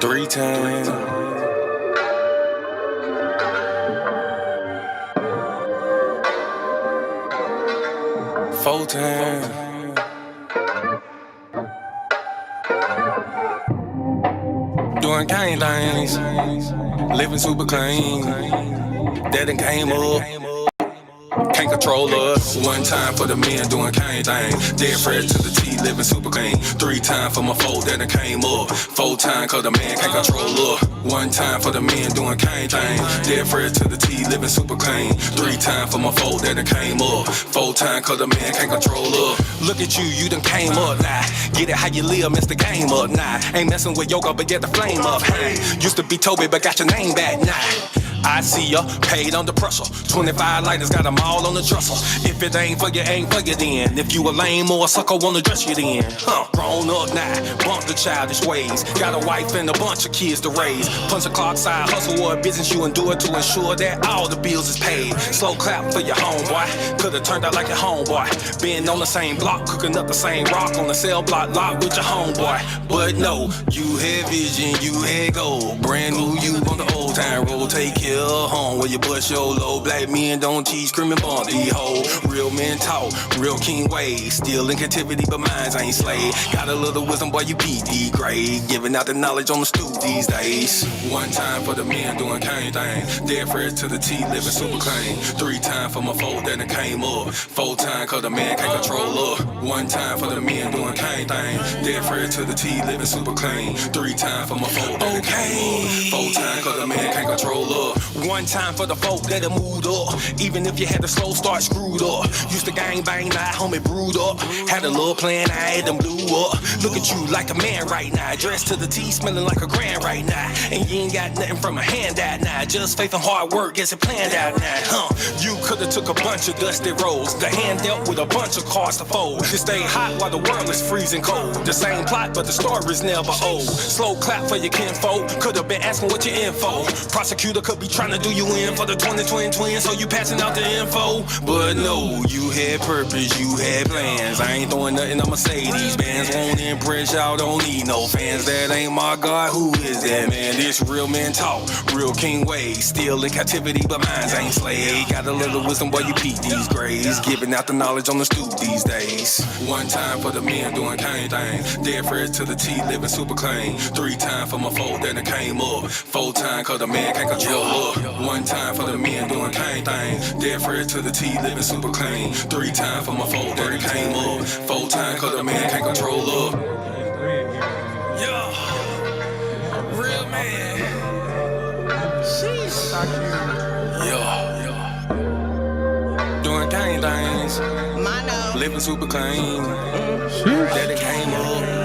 3 times. 4 times. Doing gang things, living super clean. That done came up. Can't control us. 1 time for the men doing cane thing. Dead fresh to the T, living super clean. 3 times for my folk that done came up. 4 times cause the man can't control us. 1 time for the men doing cane thing. Dead fresh to the T, living super clean. 3 times for my folk that done came up. 4 times cause the man can't control us. Look at you, you done came up now. Get it how you live, mess the game up now. Ain't messing with yoga, but get the flame up. Hey, used to be Toby, but got your name back now. I see ya, paid under pressure. 25 lighters, got them all on the dresser. If it ain't for you, ain't for you then. If you a lame or a sucker, wanna dress you then. Grown up now, bump the childish ways. Got a wife and a bunch of kids to raise. Punch a clock side hustle or a business you endure to ensure that all the bills is paid. Slow clap for your homeboy, could've turned out like your homeboy. Been on the same block, cooking up the same rock on the cell block lot with your homeboy. But no, you had vision, you had gold. Brand new you on the old time road, take care home where you bust your low. Black men don't teach, screaming bump the hoe. Real men talk, real king ways. Still in captivity, but minds ain't slave. Got a little wisdom, boy, you PD grade. Giving out the knowledge on the stoop these days. 1 time for the men doing cane thing. Dead fresh to the T, living super clean. 3 times for my folk that done came up. 4 times cause the man can't control up. 1 time for the men doing cane thing. Dead fresh to the T, living super clean. 3 times for my folk that done came up. 4 times cause the man can't control up. 1 time for the folk that have moved up. Even if you had a slow start screwed up. Used to gang bang, now homie brewed up. Had a little plan, I had them blew up. Look at you like a man right now. Dressed to the T, smelling like a grand right now. And you ain't got nothing from a handout now. Just faith and hard work gets it planned out now. You could've took a bunch of dusty roads. The hand dealt with a bunch of cards to fold. To stay hot while the world is freezing cold. The same plot, but the story's never old. Slow clap for your kinfolk. Could've been asking what your info. Prosecutor could be trying to do you in for the 2020 twins, so you passing out the info. But no, you had purpose, you had plans. I ain't throwing nothing, I'ma say these bands won't impress y'all, don't need no fans. That ain't my God, who is that man? This real men talk, real king ways. Still in captivity, but minds ain't slave. Got a little wisdom, boy, you peep these grades. Giving out the knowledge on the stoop these days. 1 time for the men doing cane thing. Dead fresh to the T, living super clean. 3 times for my folk that done came up. 4 times cause the man can't control up. 1 time for the men doing cane thing. Dead fresh to the T, living super clean. 3 times for my folk that done came up. 4 times cause the man can't control up. Yeah, real man. Sheesh. Yeah. Doing cane things. Mono. Living super clean. That done came up.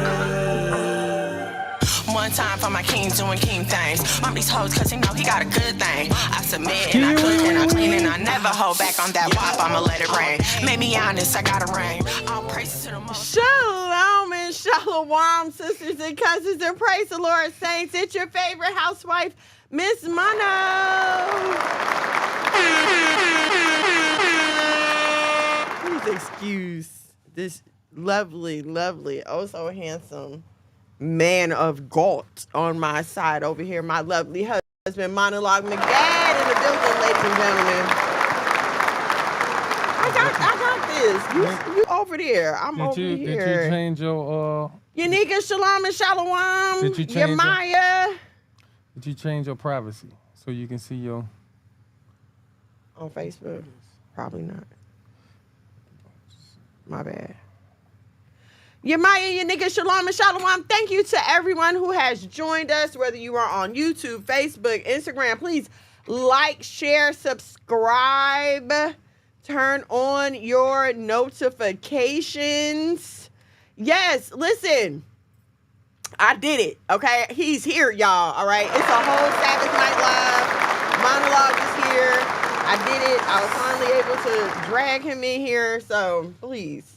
1 time for my king doing king things. Mom these hoes cause he know he got a good thing. I submit and I cook and I clean and I never hold back on that wop. I'ma let it rain. Made me honest, I got a ring. All praises to the most. Shalom and shalom, sisters and cousins, and praise the Lord, saints. It's your favorite housewife, Miss Mono. Please excuse this lovely, lovely, oh so handsome man of God on my side over here, my lovely husband, MONOLOG MAGAD in the building, ladies and gentlemen. I got this. You over there. I'm over here. Did you change your Unica, shalom and shalom. Did you change Maya. Did you change your privacy so you can see your On Facebook? Probably not. My bad. Yemaya, Yanika, Shalom, and Shalom. Thank you to everyone who has joined us, whether you are on YouTube, Facebook, Instagram. Please like, share, subscribe. Turn on your notifications. Yes, listen. I did it, okay? He's here, y'all, all right? It's a whole Sabbath Night Live. MONOLOG is here. I did it. I was finally able to drag him in here, so please.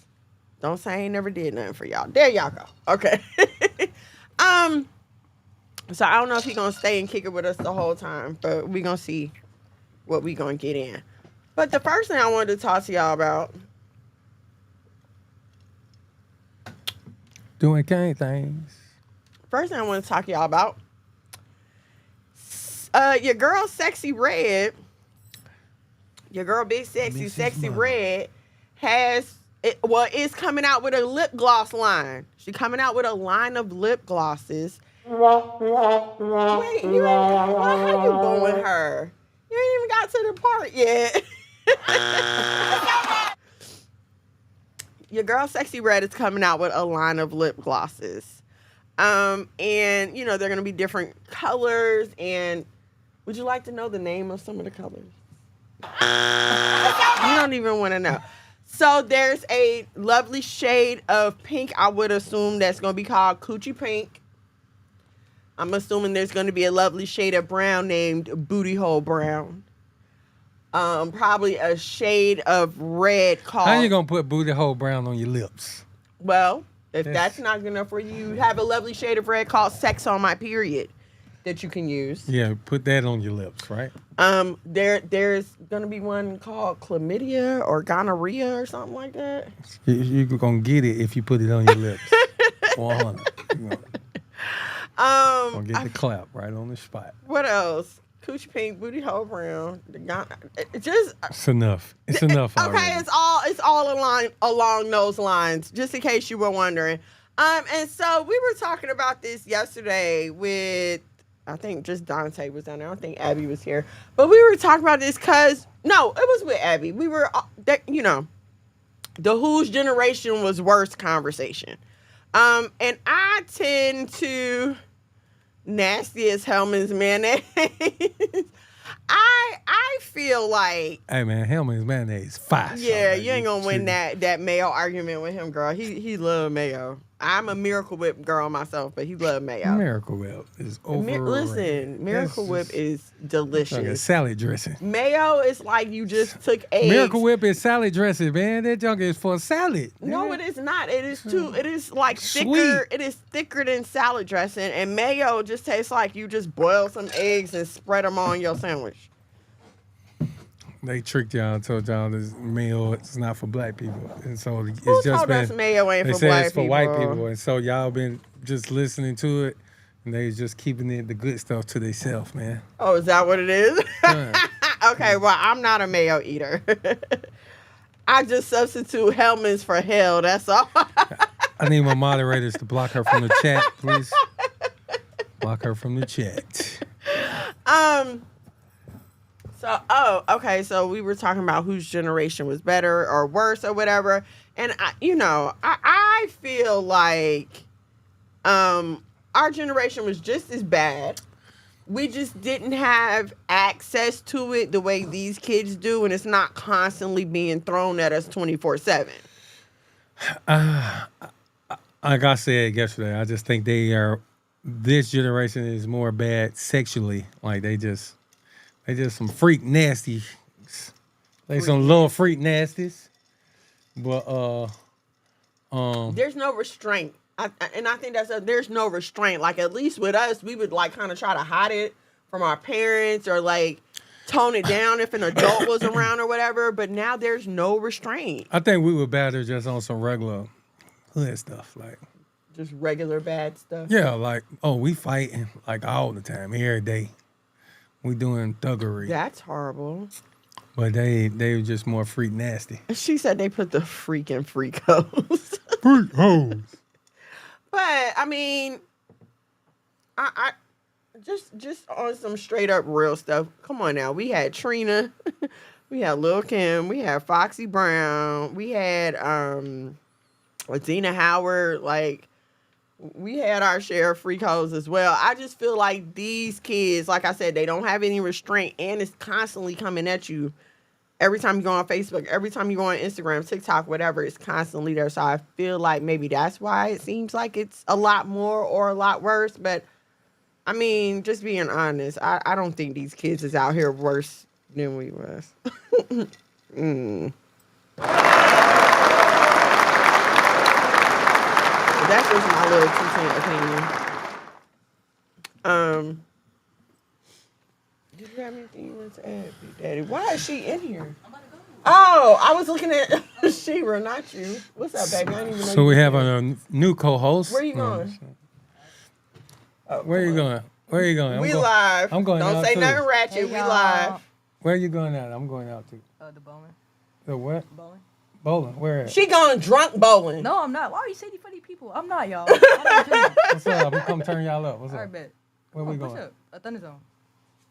Don't say I ain't never did nothing for y'all. There y'all go. Okay. So I don't know if he's going to stay and kick it with us the whole time, but we're going to see what we're going to get in. But the first thing I wanted to talk to y'all about. doing gang things? First thing I want to talk to y'all about Your girl, Sexy Red. Your girl, Big Sexy, Mrs. Sexy Mama. Red is coming out with a lip gloss line. She's coming out with a line of lip glosses. Wait, how you going her? You ain't even got to the part yet. Your girl, Sexy Red, is coming out with a line of lip glosses. And, they're going to be different colors. And would you like to know the name of some of the colors? You don't even want to know. So there's a lovely shade of pink. I would assume that's going to be called Coochie Pink. I'm assuming there's going to be a lovely shade of brown named Booty Hole Brown. Probably a shade of red called... How you going to put booty hole brown on your lips? Well, if that's not good enough for you, you have a lovely shade of red called Sex on My Period that you can use. Yeah, put that on your lips, right? There's gonna be one called chlamydia or gonorrhea or something like that. You're gonna get it if you put it on your lips. 100. Gonna get the clap right on the spot. What else? Coochie Pink, Booty Hole Brown. It's enough. It's enough. Okay, already. it's all along those lines. Just in case you were wondering. And so we were talking about this yesterday with. I think just Dante was down there. I don't think Abby was here. But we were talking about this because, no, it was with Abby. We were, the whose generation was worse conversation. And I tend to, nasty as Hellman's mayonnaise. I feel like. Hey, man, Hellman's mayonnaise fire. Yeah, you ain't going to win that mayo argument with him, girl. He love mayo. I'm a Miracle Whip girl myself, but he love mayo. Miracle Whip is overrated. Listen, Miracle Whip is delicious. Like a salad dressing. Mayo is like you just took eggs. Miracle Whip is salad dressing, man. That junk is for salad. No, it is not. It is too. It is like thicker. Sweet. It is thicker than salad dressing, and mayo just tastes like you just boil some eggs and spread them on your sandwich. They tricked y'all and told y'all this mayo it's not for black people, and so it's Who just told been. us mayo ain't They for said black it's for people? white people, and so y'all been just listening to it, and they just keeping it the good stuff to themselves, man. Oh, is that what it is? Yeah. Okay, well, I'm not a mayo eater. I just substitute Hellman's for hell. That's all. I need my moderators to block her from the chat, please. Block her from the chat. Okay. So we were talking about whose generation was better or worse or whatever, and I feel like our generation was just as bad. We just didn't have access to it the way these kids do, and it's not constantly being thrown at us 24/7. Like I said yesterday, I just think this generation is more bad sexually. Like they just some freak nasty. Some little freak nasties. But There's no restraint. I think there's no restraint. Like, at least with us, we would like kind of try to hide it from our parents or like tone it down if an adult was around or whatever. But now there's no restraint. I think we were better just on some regular hood stuff, like Just regular bad stuff. yeah, like we fighting like all the time, every day. We doing thuggery. That's horrible. But they were just more freak nasty. She said they put the freaking freakos. Freak hoes. But I mean, I just on some straight up real stuff. Come on now, we had Trina, we had Lil' Kim, we had Foxy Brown, we had Adina Howard. Like, we had our share of freak hoes as well. I just feel like these kids, like I said, they don't have any restraint, and it's constantly coming at you. Every time you go on Facebook, every time you go on Instagram, TikTok, whatever, it's constantly there. So I feel like maybe that's why it seems like it's a lot more or a lot worse. But, I mean, just being honest, I don't think these kids is out here worse than we was. That's just my little 2-cent opinion. Did you have anything you wanted to add, Big Daddy? Why is she in here? Oh, I was looking at Shira, not you. What's up, baby? I didn't even know. So we have a new co-host. Where you going? Where you going? Where you going? We live. I'm going Don't out say too. nothing ratchet. Hey, We y'all. live. Where you going out? I'm going out too. The bowling. The what? Bowling. Bowling. Where at? She going drunk bowling. No, I'm not. Why are you saying funny people? I'm not, y'all. I'm not What's up? I'm gonna come turn y'all up. What's All up? right, bet. Where we What's going? up? A Thunder Zone.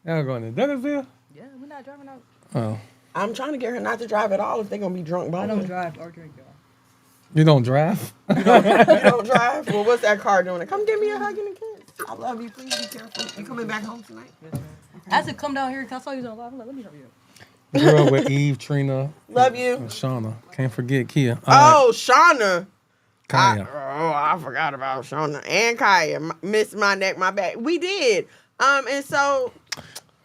Y'all going to Douglasville? Yeah, we're not driving out. Oh. I'm trying to get her not to drive at all if they're going to be drunk I bowling. don't drive or drink, y'all. You don't drive? You don't drive? Well, what's that car doing? Come give me a hug and a kiss. I love you. Please be careful. You coming back home tonight? Yes, ma'am. I said come down here because I saw you on live. I'm like, let me help you. Grew up with Eve, Trina, Love you. and Shauna. Can't forget Kia. Oh, Shauna. Kaya. I forgot about Shauna and Kaya. Missed my neck, my back. We did. And so,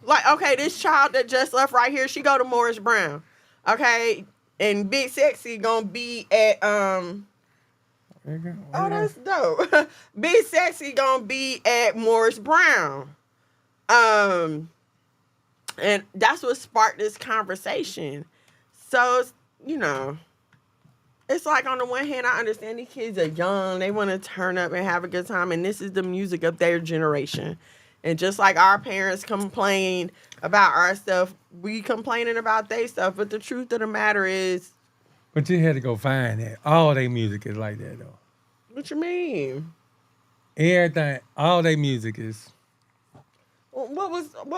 like, okay, this child that just left right here, she go to Morris Brown. Okay. And Big Sexy gonna be at, oh, that's dope. Big Sexy gonna be at Morris Brown. And that's what sparked this conversation. So, you know, it's like on the one hand, I understand these kids are young. They want to turn up and have a good time. And this is the music of their generation. And just like our parents complain about our stuff, we complaining about their stuff. But the truth of the matter is. But you had to go find that. All their music is like that, though. What you mean? Everything, all their music is. What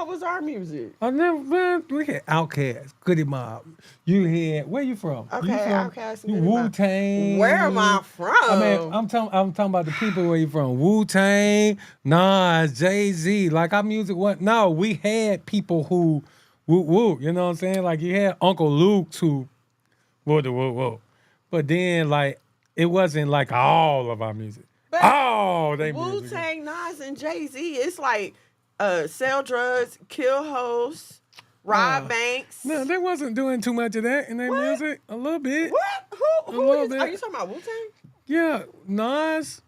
was our music? I never, man, we had Outkast, Goody Mob. You had, where you from? Okay, you from, Outkast and Goody Mob. Wu-Tang. Where am I from? I mean, I'm talking about the people where you from. Wu-Tang, Nas, Jay-Z. Like our music wasn't, no, we had people who, woo, you know what I'm saying? Like you had Uncle Luke who, whoa. But then like, it wasn't like all of our music. But all they music. Wu-Tang, Nas, and Jay-Z, it's like sell drugs, kill hoes, rob banks. No, they wasn't doing too much of that in their What? music. A little bit. What? Who little is, bit. are you talking about Wu-Tang? Yeah, Nas,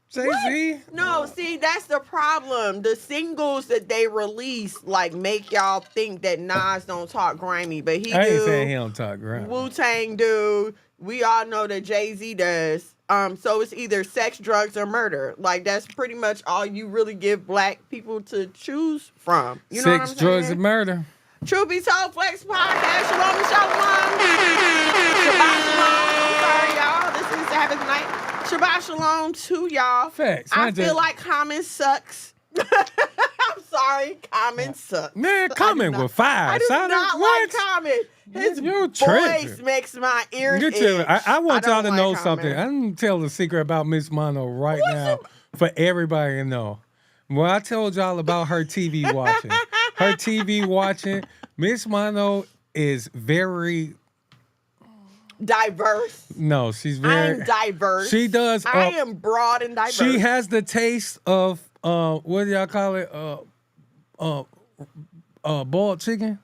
Jay-Z. No, see, that's the problem. The singles that they release, like, make y'all think that Nas don't talk grimy, but he I ain't do. saying he don't talk grime. Wu-Tang do. We all know that Jay-Z does. So it's either sex, drugs, or murder. Like, that's pretty much all you really give black people to choose from. You know what I'm Sex, saying? drugs, and murder. Truth Be Told Flex Podcast. Shalom, shalom. Shabbat shalom. I'm sorry, y'all. This is Sabbath night. Shabbat shalom to y'all. Facts. I feel like Common sucks. I'm sorry, Common sucks. Man, Common with five. I do Son, not what? like Common. His You voice tripping. makes my ears You itch. tripping. I want don't y'all to like know Common. something. I'm going to tell the secret about Miss Mono right What's now for everybody to know. Well, I told y'all about her TV watching. Miss Mono is very... Diverse. No, she's very... I'm diverse. She does... I am broad and diverse. She has the taste of what do y'all call it? Boiled chicken,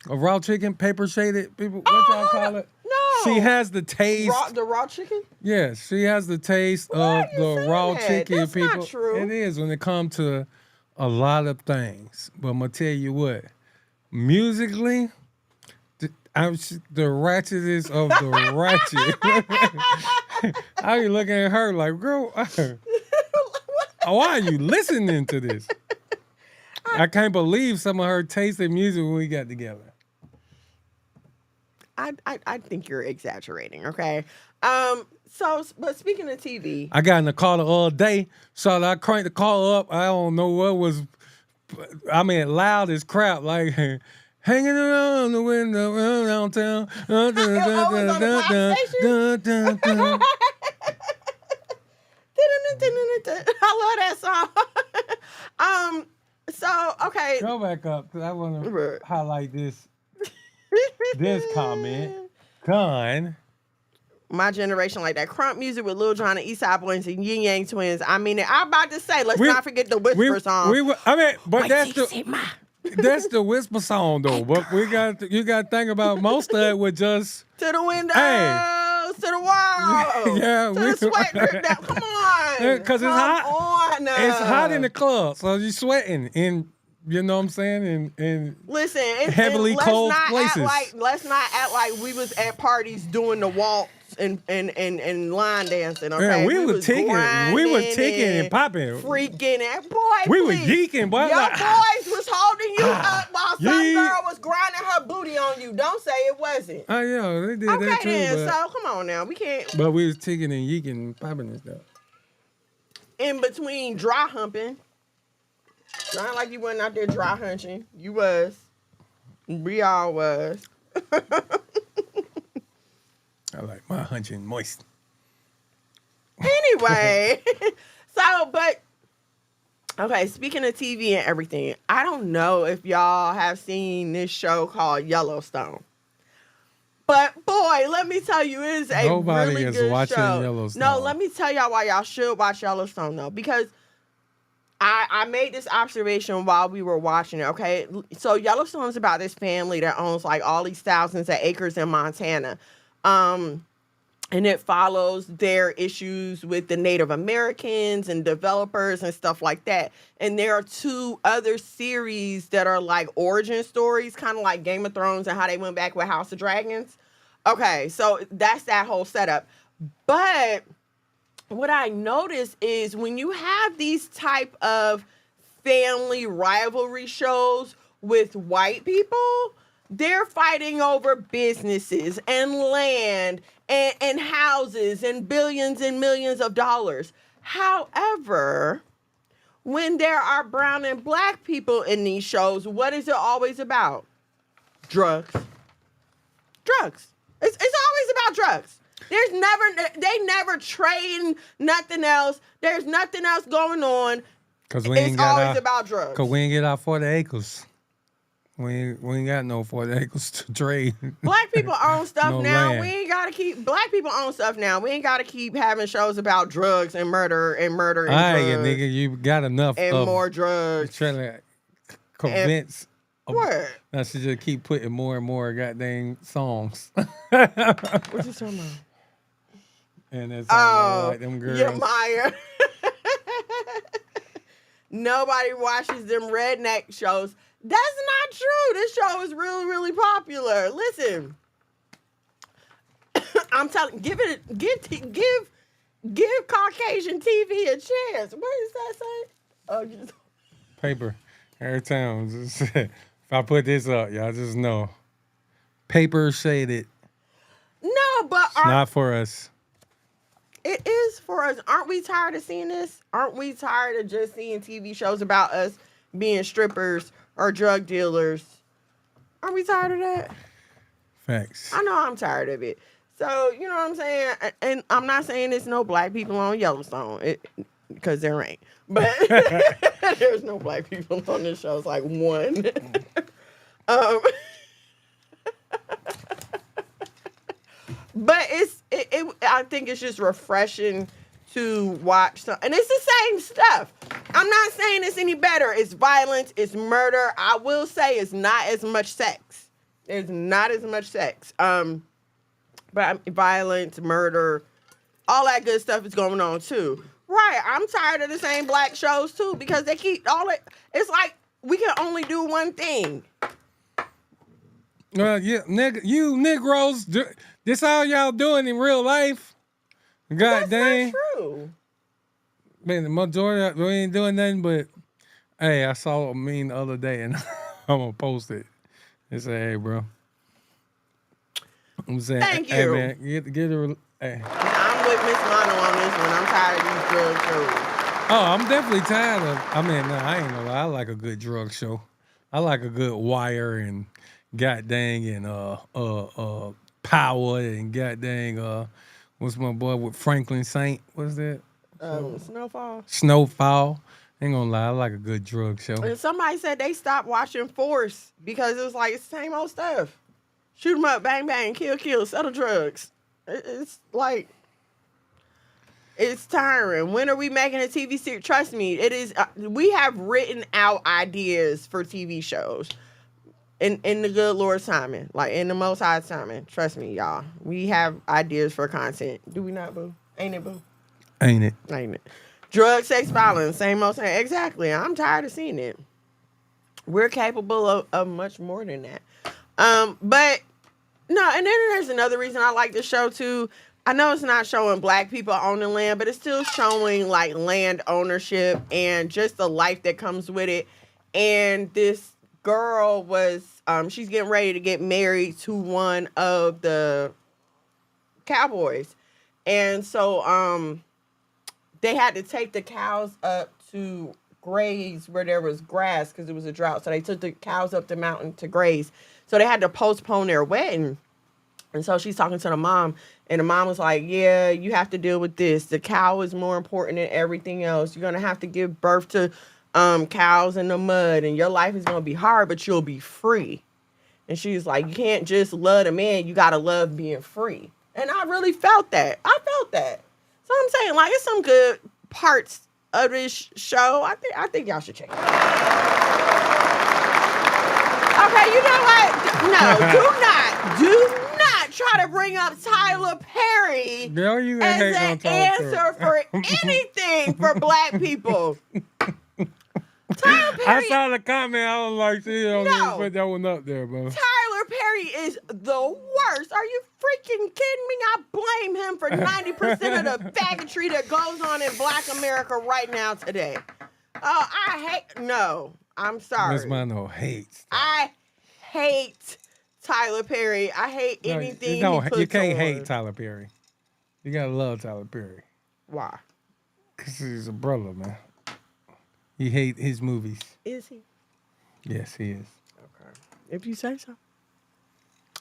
raw chicken, paper shaded. People, what y'all call it? No. She has the taste. the raw chicken? Yes, she has the taste Why of are you the saying raw that? chicken. That's not people, true. it is when it comes to a lot of things. But I'm gonna tell you what, musically. The ratchetest of the ratchet. I be looking at her like, girl, why are you listening to this? I can't believe some of her taste in music when we got together. I think you're exaggerating, okay? But speaking of TV. I got in the car the other day, so I cranked the car up. I don't know what was, I mean, loud as crap, like hanging around the window downtown. I love that song. So, okay. Go back up, because I want to highlight this comment. Gun. My generation like that crunk music with Lil Jon and Eastside Boys and Yin Yang Twins. I mean, I'm about to say, let's not forget the Whisper song. That's the Whisper song though. But you got to think about most of it with just to the windows, hey. to the wall, yeah, to the sweat drip down. Come on, because it's hot. On. It's hot in the club, so you're sweating in. You know what I'm saying? In listen, heavily cold places. Let's not act like we was at parties doing the waltz and line dancing. Okay, Yeah, we were was ticking. We were grinding ticking and popping. freaking. And boy, We were please. geeking, boy. Your Like, boys was holding you up while some yeet. girl was grinding her booty on you. Don't say it wasn't. Oh yeah, they did Okay that too. then, But, so come on now, we can't. but we was ticking and yeeking and popping and stuff. In between dry humping, not like you wasn't out there dry hunching. You was. We all was. I like my hunching moist. Anyway, okay, speaking of TV and everything, I don't know if y'all have seen this show called Yellowstone. But boy, let me tell you, it is a Nobody really is good watching show. Yellowstone. No, let me tell y'all why y'all should watch Yellowstone though, because I made this observation while we were watching it, okay? So Yellowstone is about this family that owns like all these thousands of acres in Montana. And it follows their issues with the Native Americans and developers and stuff like that. And there are 2 other series that are like origin stories, kind of like Game of Thrones and how they went back with House of Dragons. Okay, so that's that whole setup. But what I noticed is when you have these type of family rivalry shows with white people, they're fighting over businesses and land and houses and billions and millions of dollars. However, when there are brown and black people in these shows, what is it always about? Drugs. Drugs. It's always about drugs. They never trade nothing else. There's nothing else going on. Cause we It's ain't got always about drugs. Cause we ain't get our 40 acres. We ain't got no 40 acres to trade. Black people own stuff No now. land. We ain't gotta keep. Black people own stuff now. We ain't gotta keep having shows about drugs and murder and murder and All right, drugs nigga, you got enough and of more drugs. trying to convince. What? I should just keep putting more and more goddamn songs. What you talking about? And it's all Oh, like them girls. yeah, Maya. Nobody watches them redneck shows. That's not true. This show is really, really popular. Listen, I'm telling. Give Caucasian TV a chance. What does that say? Oh, just Paper. Every time. Just, if I put this up, y'all just know. Paper shaded. no, but It's not for us. it is for us. Aren't we tired of seeing this? Aren't we tired of just seeing TV shows about us being strippers or drug dealers? Aren't we tired of that? Facts. I know I'm tired of it. So, you know what I'm saying? And I'm not saying there's no black people on Yellowstone, because there ain't. But there's no black people on this show. It's like one. But I think it's just refreshing to watch some, and it's the same stuff. I'm not saying it's any better. It's violence, it's murder. I will say it's not as much sex. There's not as much sex. But violence, murder, all that good stuff is going on too. Right. I'm tired of the same black shows too, because they keep all it. It's like we can only do one thing. Yeah, you Negroes, this all y'all doing in real life? God That's dang. not true. Man, the majority, we ain't doing nothing but, hey, I saw a meme the other day and I'm going to post it. It said, hey, bro. I'm saying, Thank hey, you. man, get a, hey. I'm with Miss Mono on this one. I'm tired of these drug shows. Oh, I'm definitely tired of, I ain't gonna lie, I like a good drug show. I like a good Wire and God dang and Power and God dang, what's my boy with Franklin Saint? What's that? Snowfall. Snowfall. Ain't gonna lie, I like a good drug show. And somebody said they stopped watching Force because it was like it's the same old stuff. Shoot 'em up, bang bang, kill, settle drugs. It's like it's tiring. When are we making a TV series? Trust me, it is. We have written out ideas for TV shows. In the good Lord's timing, like in the Most High's timing. Trust me, y'all. We have ideas for content. Do we not, boo? Ain't it, boo? Ain't it? Ain't it? Drug, sex, violence, same old same. Exactly. I'm tired of seeing it. We're capable of much more than that. But no, and then there's another reason I like this show too. I know it's not showing black people owning land, but it's still showing like land ownership and just the life that comes with it. And this girl was, she's getting ready to get married to one of the cowboys. And so they had to take the cows up to graze where there was grass because it was a drought. So they took the cows up the mountain to graze. So they had to postpone their wedding. And so she's talking to the mom, and the mom was like, yeah, you have to deal with this. The cow is more important than everything else. You're going to have to give birth to cows in the mud, and your life is going to be hard, but you'll be free. And she's like, you can't just love the man. You got to love being free. And I really felt that. So I'm saying, like, it's some good parts of this show. I think y'all should check it out. Okay, you know what? No, do not try to bring up Tyler Perry Girl, you as hate an on Tyler answer for anything for black people. Tyler Perry. I saw the comment. I was like, see, I don't even put that one up there, bro. Tyler Perry is the worst. Are you freaking kidding me? I blame him for 90% of the faggotry that goes on in black America right now today. Oh, I'm sorry. Miss Mono hates. I hate Tyler Perry. I hate anything he puts you can't on. hate Tyler Perry. You gotta love Tyler Perry. Why? Cause he's a brother, man. You hate his movies. Is he? Yes, he is. Okay. If you say so.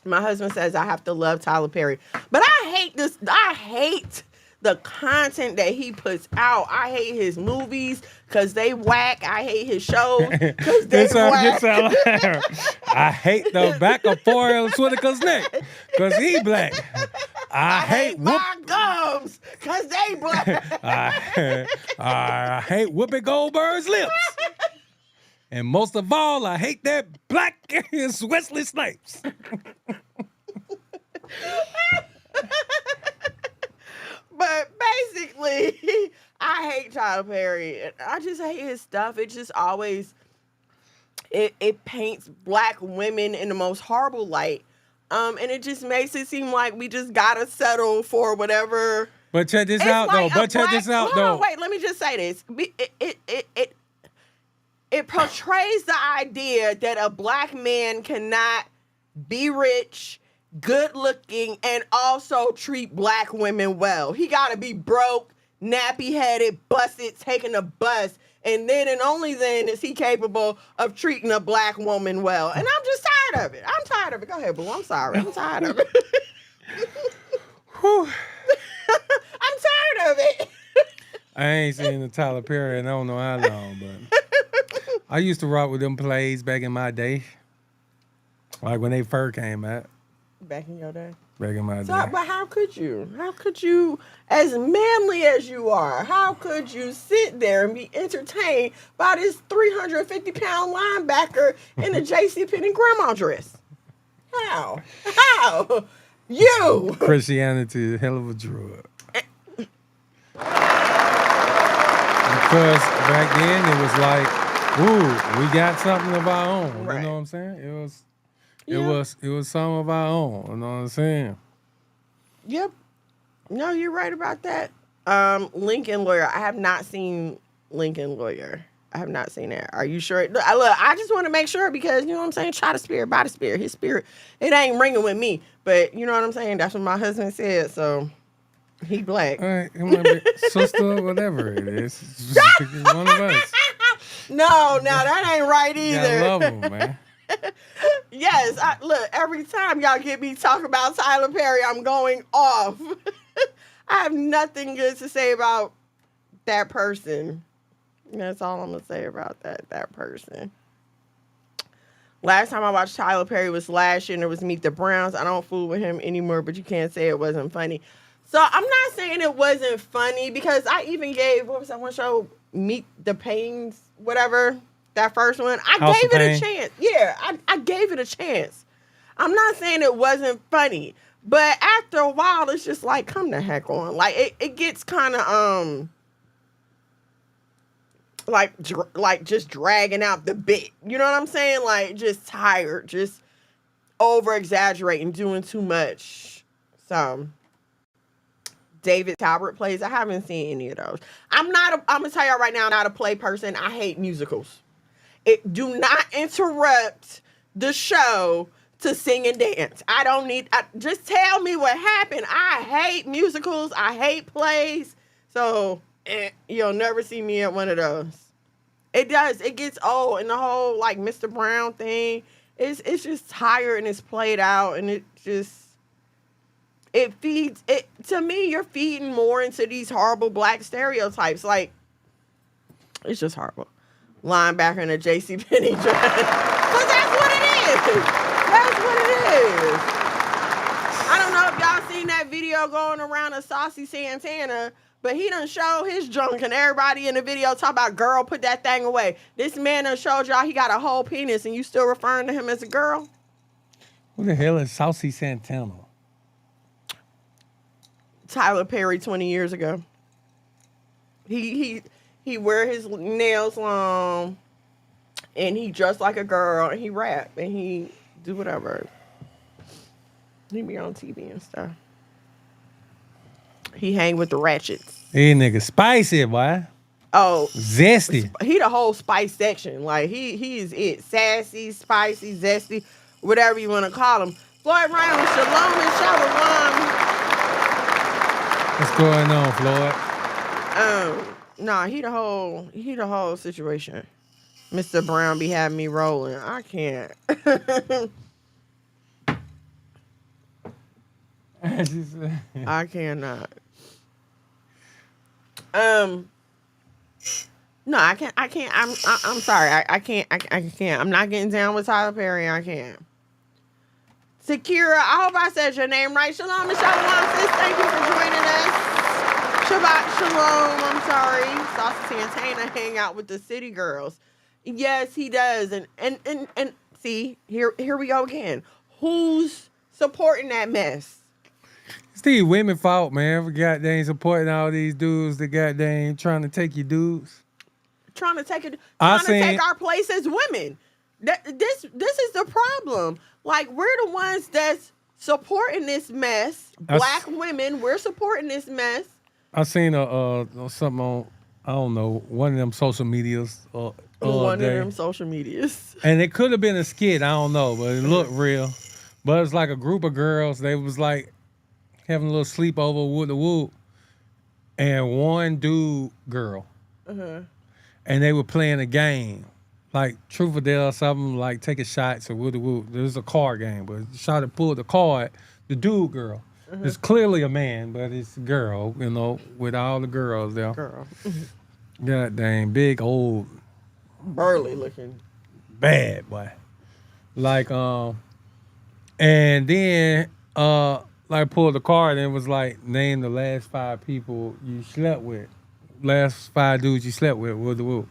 My husband says I have to love Tyler Perry. But I hate this. I hate the content that he puts out. I hate his movies because they whack. I hate his shows because they whack. I hate the back of Forrest Whitaker's neck because he black. I hate my gums because they black. I hate Whoopi Goldberg's lips. And most of all, I hate that black is Wesley Snipes. But basically, I hate Tyler Perry. I just hate his stuff. It just always, it paints black women in the most horrible light. And it just makes it seem like we just gotta settle for whatever. But check this out, though. Hold on, wait, let me just say this. It portrays the idea that a black man cannot be rich, good looking, and also treat black women well. He gotta be broke, nappy headed, busted, taking a bus, and then and only then is he capable of treating a black woman well. And I'm just tired of it. I'm tired of it. Go ahead, boo. I'm sorry. I'm tired of it. I'm tired of it. I ain't seen the Tyler Perry and I don't know how long, but I used to rock with them plays back in my day. Like when they first came out. Back in your day? Back in my day. But how could you? How could you, as manly as you are, how could you sit there and be entertained by this 350-pound linebacker in a JCPenney grandma dress? How? How? You! Christianity is a hell of a drug. Because back then it was like, ooh, we got something of our own. Right. You know what I'm saying? It was some of our own. You know what I'm saying? Yep. No, you're right about that. Lincoln Lawyer. I have not seen Lincoln Lawyer. I have not seen that. Are you sure? Look, I just want to make sure because, you know what I'm saying? Try the spirit, by the spirit. His spirit, it ain't ringing with me. But you know what I'm saying? That's what my husband said. So he black. All right, it might be sister, whatever it is. It's one of us. No, that ain't right either. I love him, man. Yes, look, every time y'all get me talking about Tyler Perry, I'm going off. I have nothing good to say about that person. That's all I'm going to say about that person. Last time I watched Tyler Perry was last year, and it was Meet the Browns. I don't fool with him anymore, but you can't say it wasn't funny. So I'm not saying it wasn't funny because I even gave, what was that one show? Meet the Pains, whatever. That first one, I gave it a chance. Yeah, I gave it a chance. I'm not saying it wasn't funny, but after a while, it's just like, come the heck on. Like, it gets kind of, like just dragging out the bit. You know what I'm saying? Like, just tired, just over-exaggerating, doing too much. So, David Talbert plays. I haven't seen any of those. I'm gonna tell y'all right now, I'm not a play person. I hate musicals. Do not interrupt the show to sing and dance. Just tell me what happened. I hate musicals. I hate plays. So you'll never see me at one of those. It does. It gets old, and the whole like Mr. Brown thing. It's just tired and it's played out, and it feeds it to me. You're feeding more into these horrible black stereotypes. Like, it's just horrible. Linebacker in a JCPenney dress. But that's what it is. That's what it is. I don't know if y'all seen that video going around of Saucy Santana, but he done showed his junk, and everybody in the video talk about, girl, put that thing away. This man done showed y'all he got a whole penis, and you still referring to him as a girl? Who the hell is Saucy Santana? Tyler Perry 20 years ago. He wear his nails long, and he dressed like a girl, and he rap, and he do whatever. He be on TV and stuff. He hang with the ratchets. Hey, nigga, spicy, boy. Oh, Zesty. He the whole spice section. Like, he is it. Sassy, spicy, zesty, whatever you want to call him. Floyd Ryan, shalom and shalom. What's going on, Floyd? Nah, he the whole situation. Mr. Brown be having me rolling. I can't. I cannot. No, I can't. I'm sorry. I can't. I'm not getting down with Tyler Perry. I can't. Sakira, I hope I said your name right. Shalom and shalom, sis. Thank you for joining us. Shabbat shalom. I'm sorry. Saucy Santana hang out with the city girls. Yes, he does. And see, here we go again. Who's supporting that mess? It's the women fault, man. For goddamn supporting all these dudes that goddamn trying to take your dudes. Trying to take our place as women. This is the problem. Like, we're the ones that's supporting this mess. Black women, we're supporting this mess. I seen something on, I don't know, one of them social medias. One of them social medias. And it could have been a skit, I don't know, but it looked real. But it's like a group of girls. They was like having a little sleepover with the whoop, and one dude girl. Uh-huh. And they were playing a game, like Truth or Dare or something, like taking shots or woody whoop. There's a card game, but shot to pull the card, the dude girl. Uh-huh. It's clearly a man, but it's a girl, you know, with all the girls there. Girl. God dang, big old burly looking. Bad boy. Like and then like pulled the card and it was like, name the last 5 people you slept with. Last 5 dudes you slept with the whoop.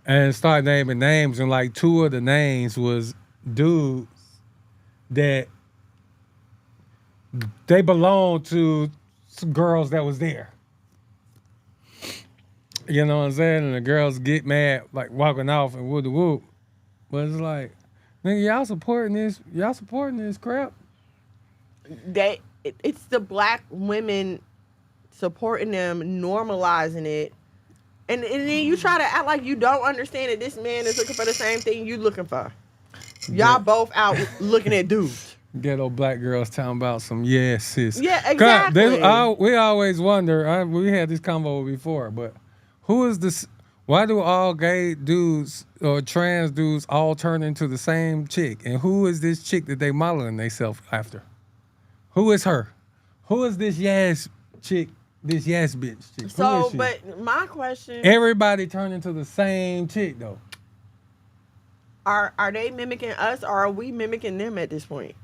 And start naming names, and like 2 of the names was dudes that they belonged to some girls that was there. You know what I'm saying? And the girls get mad, like walking off and whoop the whoop. But it's like, nigga, y'all supporting this crap. It's the black women supporting them, normalizing it. And then you try to act like you don't understand that this man is looking for the same thing you looking for. Y'all both out looking at dudes. Ghetto black girls talking about some sis. Yeah, exactly. We always wonder, we had this convo before, but who is this? Why do all gay dudes or trans dudes all turn into the same chick? And who is this chick that they modeling themselves after? Who is her? Who is this chick? This bitch chick. So, but my question... Everybody turn into the same chick, though. Are they mimicking us, or are we mimicking them at this point?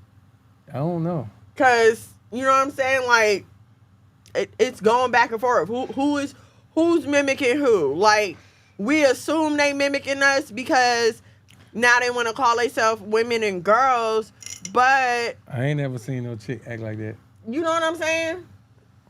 I don't know. Because, you know what I'm saying? Like, it's going back and forth. Who's mimicking who? Like, we assume they mimicking us because now they want to call themselves women and girls, but... I ain't never seen no chick act like that. You know what I'm saying?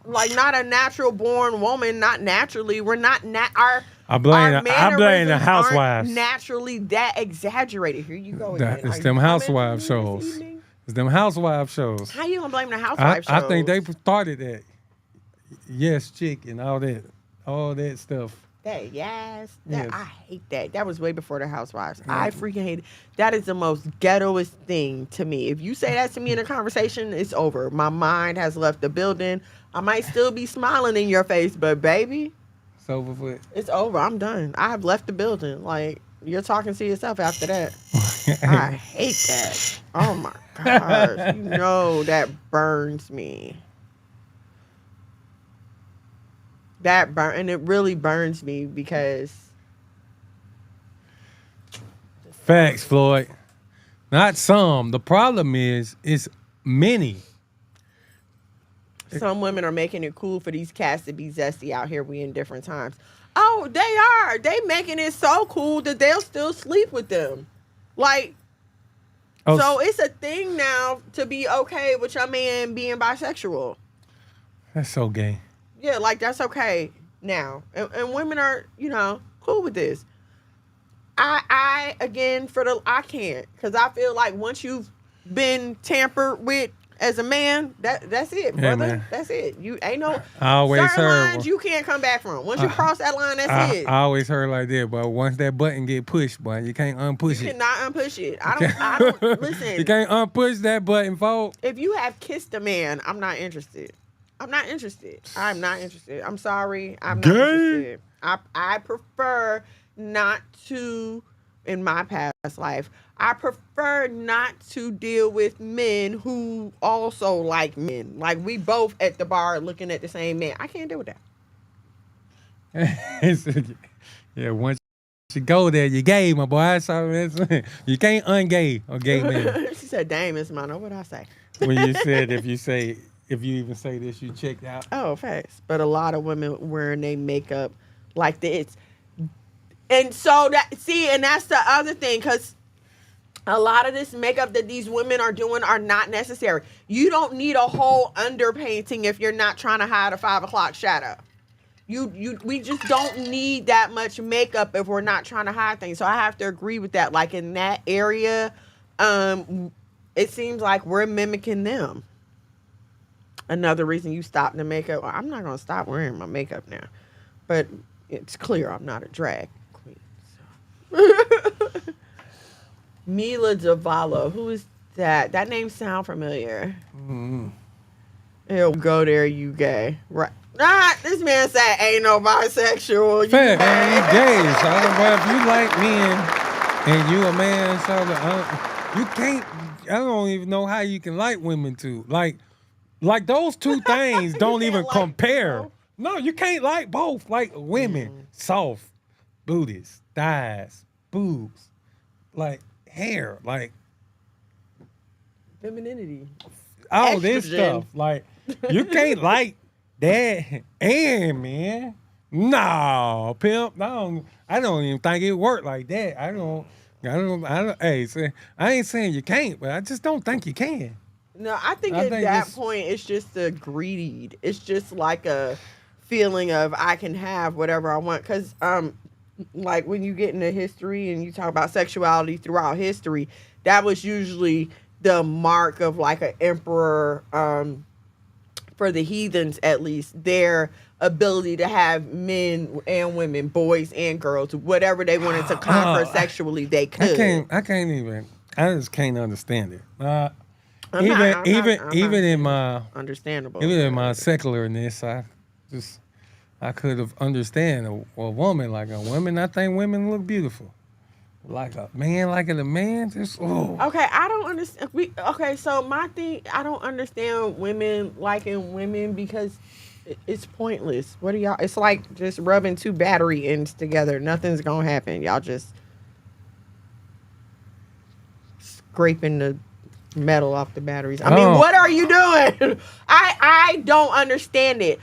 Like, not a natural born woman, not naturally. We're not I blame the housewives. Naturally that exaggerated. Here you go again. It's them housewife shows. It's them housewife shows. How you gonna blame the housewife shows? I think they started that. yes chick and all that stuff. Yes. Yes. I hate that. That was way before the Housewives. I freaking hate it. That is the most ghettoest thing to me. If you say that to me in a conversation, it's over. My mind has left the building. I might still be smiling in your face, but baby, It's over for it's over. I'm done. I have left the building. Like, you're talking to yourself after that. I hate that. Oh my gosh. You know that burns me. And it really burns me because Facts, Floyd. Not some. The problem is it's many. some women are making it cool for these cats to be zesty out here. We in different times. Oh, they are. They making it so cool that they'll still sleep with them. Like, Oh, so it's a thing now to be okay with your man being bisexual. that's so gay. Yeah, like that's okay now. And women are, cool with this. I again, I can't. Because I feel like once you've been tampered with as a man, that's it, brother. Yeah, man. That's it. You ain't no I always certain heard. lines you can't come back from. Once you cross that line, that's it. I always heard like that, but once that button get pushed, boy, you can't unpush You it. cannot unpush it. I don't listen. You can't unpush that button, folks. If you have kissed a man, I'm not interested. I'm not interested. I'm sorry. I'm not interested. I prefer not to, in my past life, I prefer not to deal with men who also like men. Like, we both at the bar looking at the same man. I can't deal with that. Yeah, once you go there, you gay, my boy. So you can't ungay a gay man. She said, "Damn, it's mine." What did I say? When you said if you even say this, you checked out. Oh, facts. But a lot of women wearing their makeup like this. And so and that's the other thing, because a lot of this makeup that these women are doing are not necessary. You don't need a whole underpainting if you're not trying to hide a 5 o'clock shadow. We just don't need that much makeup if we're not trying to hide things. So I have to agree with that. Like, in that area, it seems like we're mimicking them. Another reason you stop the makeup. I'm not going to stop wearing my makeup now. But it's clear I'm not a drag queen. So. Mila Zavala. Who is that? That name sound familiar. Mm-hmm. Ew, go there, you gay. Right. This man said ain't no bisexual. Fact, man, you gay. So if you like men and you a man, so you can't. I don't even know how you can like women too. Like those two things don't even like compare. both? No, you can't like both. Like women, soft, booties, thighs, boobs, like hair, like Femininity. all this Estrogen. stuff. Like you can't like that and man. No, pimp. No, I don't even think it worked like that. I don't. Hey, I ain't saying you can't, but I just don't think you can. No, I think I at think that it's- point it's just a greed. It's just like a feeling of I can have whatever I want. Because like when you get into history and you talk about sexuality throughout history, that was usually the mark of like an emperor, for the heathens at least, their ability to have men and women, boys and girls, whatever they wanted to conquer sexually, they could. I can't even. I just can't understand it. I'm not Even in my understandable. even in my secularness, I could have understand a woman like a woman. I think women look beautiful. Like a man, just Okay, I don't understand. So my thing, I don't understand women liking women because it's pointless. What are y'all? It's like just rubbing two battery ends together. Nothing's gonna happen. Y'all just scraping the metal off the batteries. I mean, what are you doing? I don't understand it.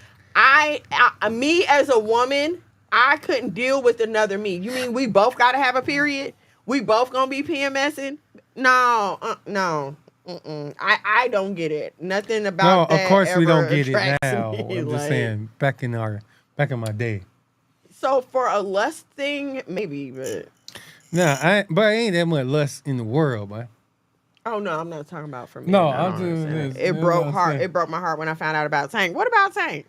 Me as a woman, I couldn't deal with another me. You mean we both got to have a period? We both gonna be PMSing? No. I don't get it. Nothing about that. No, of course we don't get it attracts now. me. I'm just saying, back in my day. So for a lust thing, maybe, but But ain't that much lust in the world, boy. oh no, I'm not talking about for me. No, I I'm don't just- understand. that's It what broke I'm heart. saying. It broke my heart when I found out about Tank. What about Tank?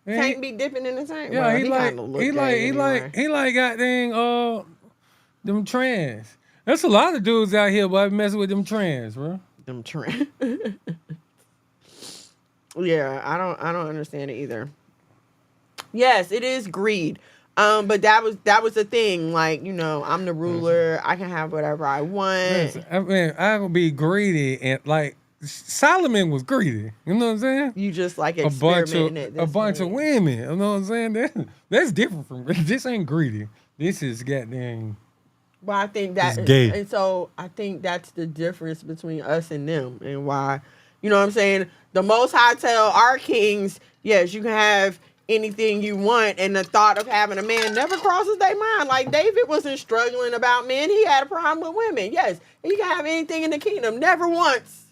Tank be dipping in the tank. Yeah, Well, he like kinda look gay anyway. goddamn them trans. There's a lot of dudes out here, boy, messing with them trans, bro. Them trend. Yeah, I don't understand it either. Yes, it is greed. But that was the thing. Like, you know, I'm the ruler. I can have whatever I want. Listen, I mean, I gonna be greedy and like Solomon was greedy. You know what I'm saying? You just like A bunch experimenting at this of point. women. You know what I'm saying? That's different from this. Ain't greedy. This is goddamn. But I think that, It's gay. and so I think that's the difference between us and them, and why, you know what I'm saying? The Most High tell our kings, yes, you can have anything you want, and the thought of having a man never crosses their mind. Like David wasn't struggling about men; he had a problem with women. Yes, you can have anything in the kingdom, never once.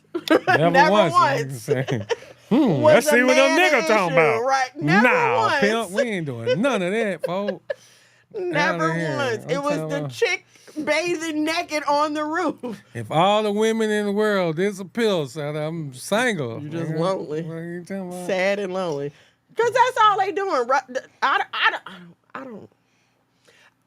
Never once. Was Let's see a what them man niggas an talking issue, about. right? Never Nah, once. pimp, we ain't doing none of that, folks. Never Outta here. once. I'm It was talking the about- chick bathing naked on the roof. If all the women in the world disappear, so I'm single. You just nigga. lonely. What are you talking about? Sad and lonely. Because that's all they doing. I don't.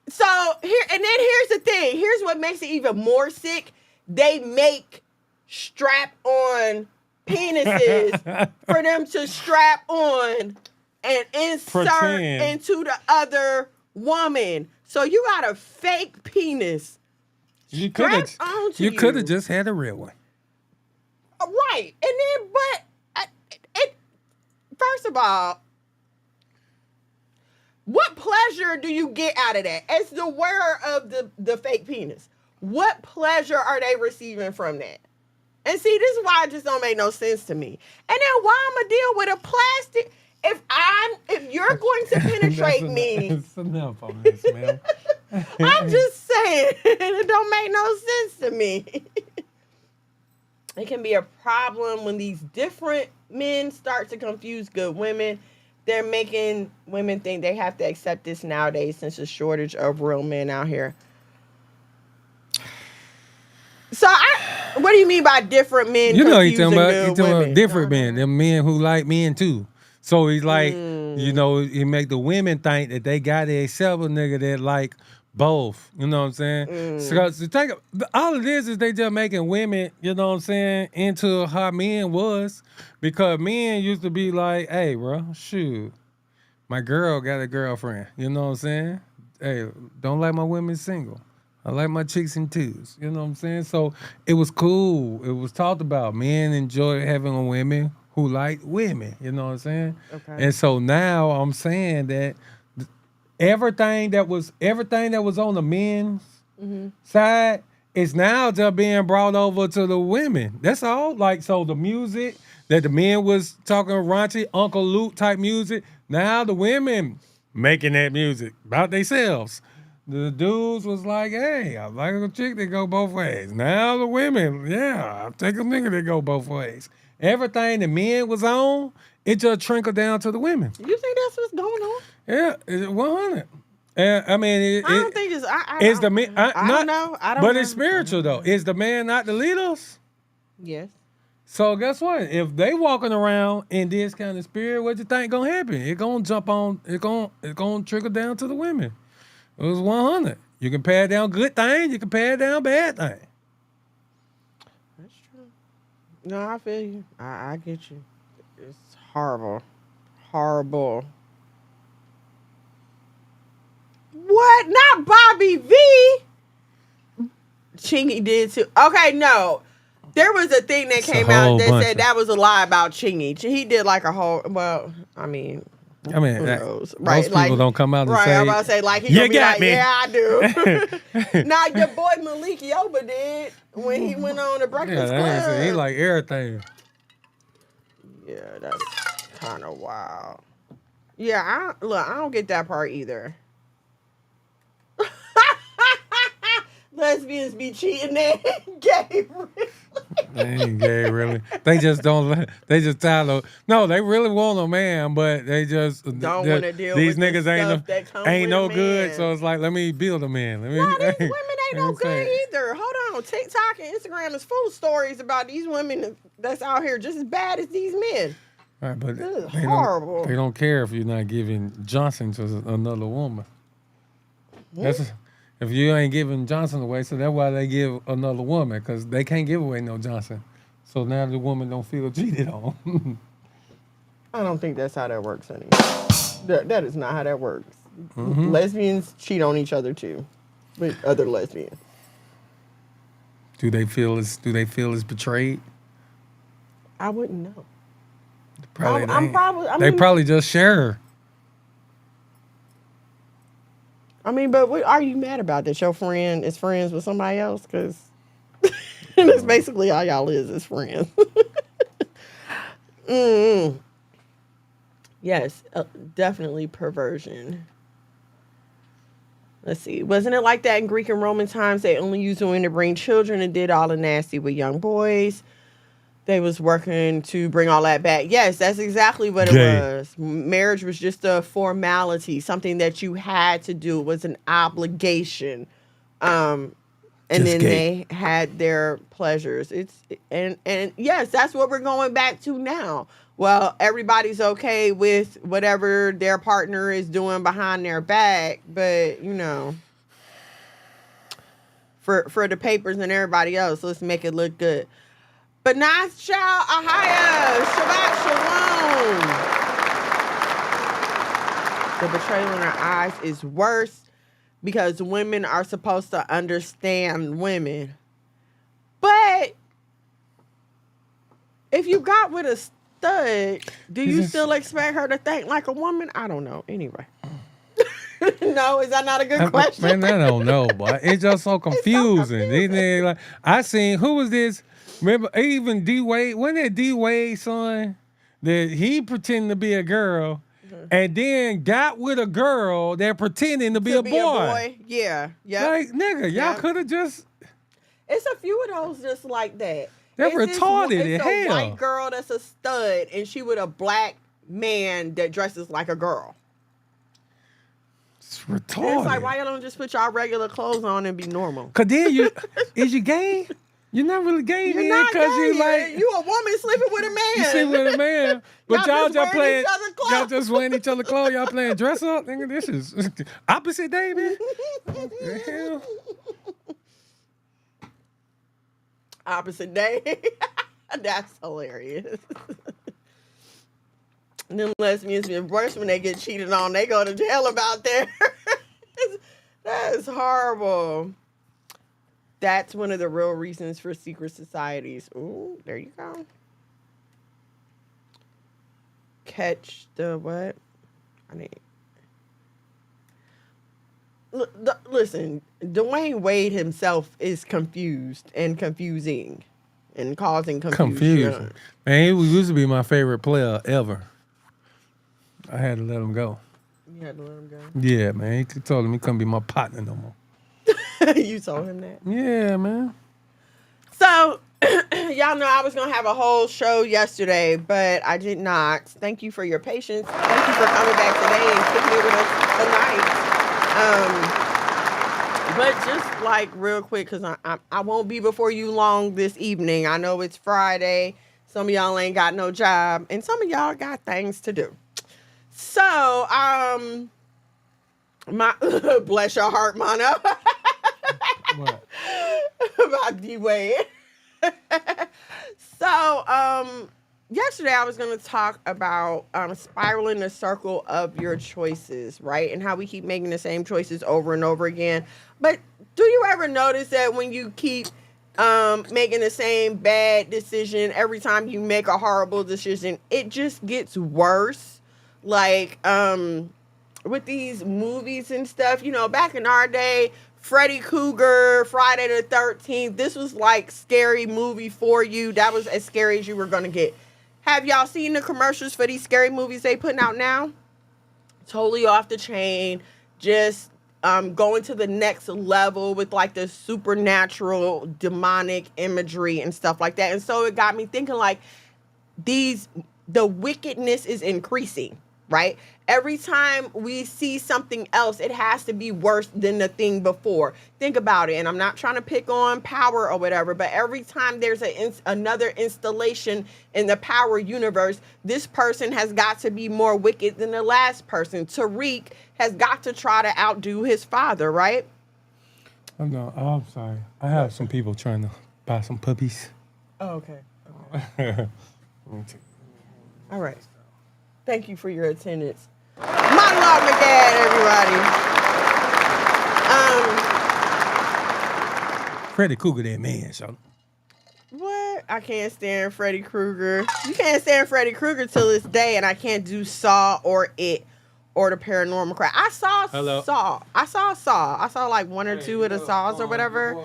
So, here's the thing. Here's what makes it even more sick. They make strap-on penises for them to strap on and insert Pretend. into the other woman. So you got a fake penis. You could have. strapped onto You could you. have just had a real one. Right. And then, but first of all, what pleasure do you get out of that? As the wearer of the fake penis, what pleasure are they receiving from that? And see, this is why it just don't make no sense to me. And then why I'm gonna deal with a plastic? If you're going to penetrate me, It's enough on this, man. I'm just saying, it don't make no sense to me. It can be a problem when these different men start to confuse good women. They're making women think they have to accept this nowadays since there's a shortage of real men out here. So, what do you mean by different men? You know, he's confusing talking about, good he talking women? about different men. Them men who like men too. So he's like, you know, he make the women think that they got to accept a nigga that like both. You know what I'm saying? So all it is they just making women, you know what I'm saying, into how men was. Because men used to be like, hey, bro, shoot, my girl got a girlfriend. You know what I'm saying? Hey, don't like my women single. I like my chicks in twos. You know what I'm saying? So it was cool. It was talked about. Men enjoy having a women who like women. You know what I'm saying? Okay. And so now I'm saying that everything that was on the men's side is now just being brought over to the women. That's all. Like, so the music that the men was talking raunchy, Uncle Luke type music, now the women making that music about themselves. The dudes was like, hey, I like a chick that go both ways. Now the women, yeah, I take a nigga that go both ways. Everything the men was on, it just trickled down to the women. You think that's what's going on? Yeah, it's 100. I mean, I don't think it's. it's the man. I don't know. I don't But know. it's spiritual though. Is the man not the leaders? Yes. So guess what? If they walking around in this kind of spirit, what you think gonna happen? It gonna jump on. It gonna trickle down to the women. It was 100. You can pare down good things. You can pare down bad things. That's true. No, I feel you. I get you. It's horrible. Horrible. What? Not Bobby V. Chingy did too. Okay, no. There was a thing that It's a came out whole that bunch said of- that was a lie about Chingy. He did like a whole. Well, I mean, I mean, who knows? most people don't come out and right, say, I'm about to say like he "You gonna be got like, me." yeah, I do. Now your boy Malik Yoba did when he went on the Breakfast Club. he like everything. Yeah, that's kind of wild. Yeah, I don't get that part either. Lesbians be cheating and gay. They ain't gay, really. They just don't. They just tired of. No, they really want a man, but they just Don't wanna deal these with the niggas stuff that come ain't with no a good. man. So it's like, let me build a man. Let me. No, these women ain't no I'm saying. good either. Hold on, TikTok and Instagram is full of stories about these women that's out here just as bad as these men. Right, but This is they horrible. They don't care if you're not giving Johnson to another woman. That's if you ain't giving Johnson away, so that's why they give another woman, because they can't give away no Johnson. So now the woman don't feel cheated on. I don't think that's how that works, honey. That is not how that works. Lesbians cheat on each other too, with other lesbians. Do they feel it's betrayed? I wouldn't know. Probably I'm ain't. probably. They probably just share. I mean, but what are you mad about? That your friend is friends with somebody else? Because that's basically all y'all is friends. Yes, definitely perversion. Let's see. Wasn't it like that in Greek and Roman times? They only used women to bring children and did all the nasty with young boys. They was working to bring all that back. Yes, that's exactly what it was. Marriage was just a formality, something that you had to do. It was an obligation. And then they had their pleasures. And yes, that's what we're going back to now. Well, everybody's okay with whatever their partner is doing behind their back, but for the papers and everybody else, let's make it look good. But nice child, Ahaya, Shabbat Shalom. The betrayal in our eyes is worse because women are supposed to understand women. But if you got with a stud, do you still expect her to think like a woman? I don't know. Anyway. No, is that not a good question? Man, I don't know, but it's just so confusing. I seen, who was this? Remember, even D Wade, wasn't it D Wade's son that he pretended to be a girl and then got with a girl that pretending to be a boy? Yeah. Like, nigga, y'all could have just. It's a few of those just like that. They're retarded It's as a hell. white girl that's a stud and she with a black man that dresses like a girl. It's retarded. It's like, why y'all don't just put y'all regular clothes on and be normal? Cause then is you gay? You're not really gay, You're man. not Cause gay. you like You a woman sleeping with a man. you sleep with a man, but y'all just wearing playing. each other's clothes. Y'all just wearing each other clothes. Y'all playing dress up, nigga. This is opposite day, man. What the hell? Opposite day. That's hilarious. And then lesbians be worse when they get cheated on. They go to jail about that. That is horrible. That's one of the real reasons for secret societies. Ooh, there you go. Catch the what? Listen, Dwayne Wade himself is confused and confusing and causing confusion. Man, he used to be my favorite player ever. I had to let him go. You had to let him go. Yeah, man. He told him he couldn't be my partner no more. You told him that? Yeah, man. So, y'all know I was going to have a whole show yesterday, but I did not. Thank you for your patience. Thank you for coming back today and kicking it with us tonight. But just like real quick, because I won't be before you long this evening. I know it's Friday. Some of y'all ain't got no job, and some of y'all got things to do. So, my bless your heart, Mono. What? About D-Wade. So, yesterday I was going to talk about spiraling the circle of your choices, right? And how we keep making the same choices over and over again. But do you ever notice that when you keep making the same bad decision every time you make a horrible decision, it just gets worse? Like, with these movies and stuff, back in our day, Freddy Krueger, Friday the 13th, this was like scary movie for you. That was as scary as you were going to get. Have y'all seen the commercials for these scary movies they putting out now? Totally off the chain. Just going to the next level with like the supernatural, demonic imagery and stuff like that. And so it got me thinking like the wickedness is increasing. right? Every time we see something else, it has to be worse than the thing before. Think about it. And I'm not trying to pick on power or whatever, but every time there's another installation in the power universe, this person has got to be more wicked than the last person. Tariq has got to try to outdo his father, right? Oh, no, I'm sorry. I have some people trying to buy some puppies. Oh, okay. All right. Thank you for your attendance. Monologue MAGAD, everybody. Freddy Cougar, that man, so. What? I can't stand Freddy Krueger. You can't stand Freddy Krueger till this day, and I can't do Saw or It or the Paranormal Crowd. I saw Saw. I saw like one or two of the Saws or whatever.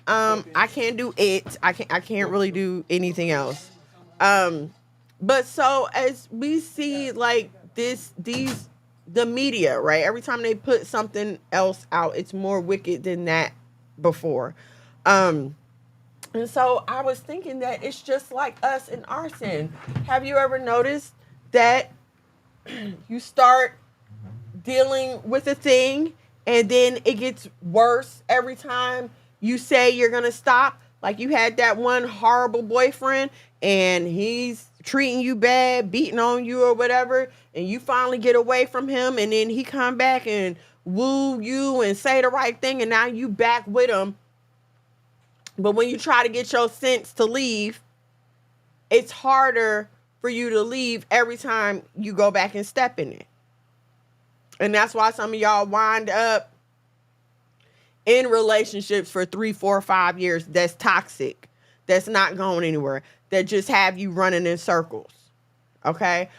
I can't do It. I can't really do anything else. But so as we see like the media, right? Every time they put something else out, it's more wicked than that before. And so I was thinking that it's just like us in our sin. Have you ever noticed that you start dealing with a thing and then it gets worse every time you say you're going to stop? Like you had that one horrible boyfriend and he's treating you bad, beating on you or whatever, and you finally get away from him and then he come back and woo you and say the right thing and now you back with him. But when you try to get your sense to leave, it's harder for you to leave every time you go back and step in it. And that's why some of y'all wind up in relationships for 3, 4, 5 years that's toxic, that's not going anywhere, that just have you running in circles. Okay?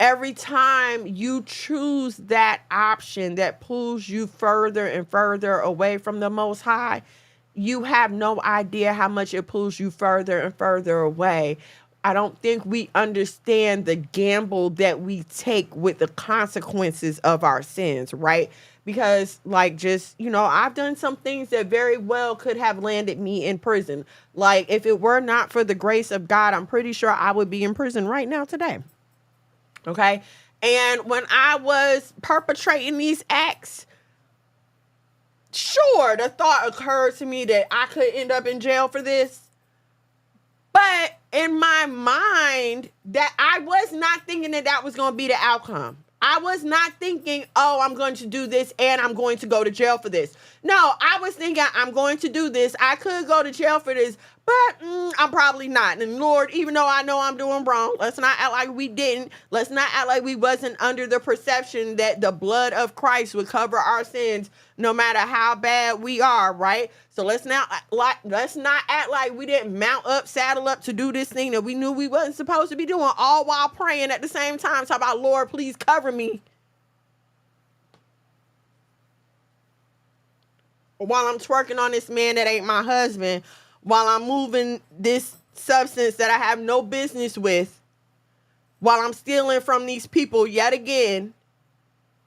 Every time you choose that option that pulls you further and further away from the Most High, you have no idea how much it pulls you further and further away. I don't think we understand the gamble that we take with the consequences of our sins, right? Because like just, I've done some things that very well could have landed me in prison. Like if it were not for the grace of God, I'm pretty sure I would be in prison right now today. Okay. And when I was perpetrating these acts, sure, the thought occurred to me that I could end up in jail for this. But in my mind, that I was not thinking that was going to be the outcome. I was not thinking, oh, I'm going to do this and I'm going to go to jail for this. No, I was thinking I'm going to do this. I could go to jail for this, but I'm probably not. And Lord, even though I know I'm doing wrong, let's not act like we didn't. Let's not act like we wasn't under the perception that the blood of Christ would cover our sins no matter how bad we are, right? So let's not act like we didn't mount up, saddle up to do this thing that we knew we wasn't supposed to be doing, all while praying at the same time. Talk about, Lord, please cover me. While I'm twerking on this man that ain't my husband, while I'm moving this substance that I have no business with, while I'm stealing from these people yet again,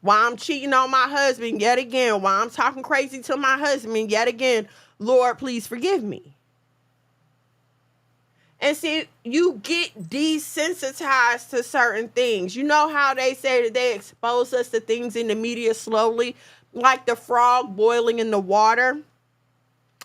while I'm cheating on my husband yet again, while I'm talking crazy to my husband yet again, Lord, please forgive me. And see, you get desensitized to certain things. You know how they say that they expose us to things in the media slowly, like the frog boiling in the water.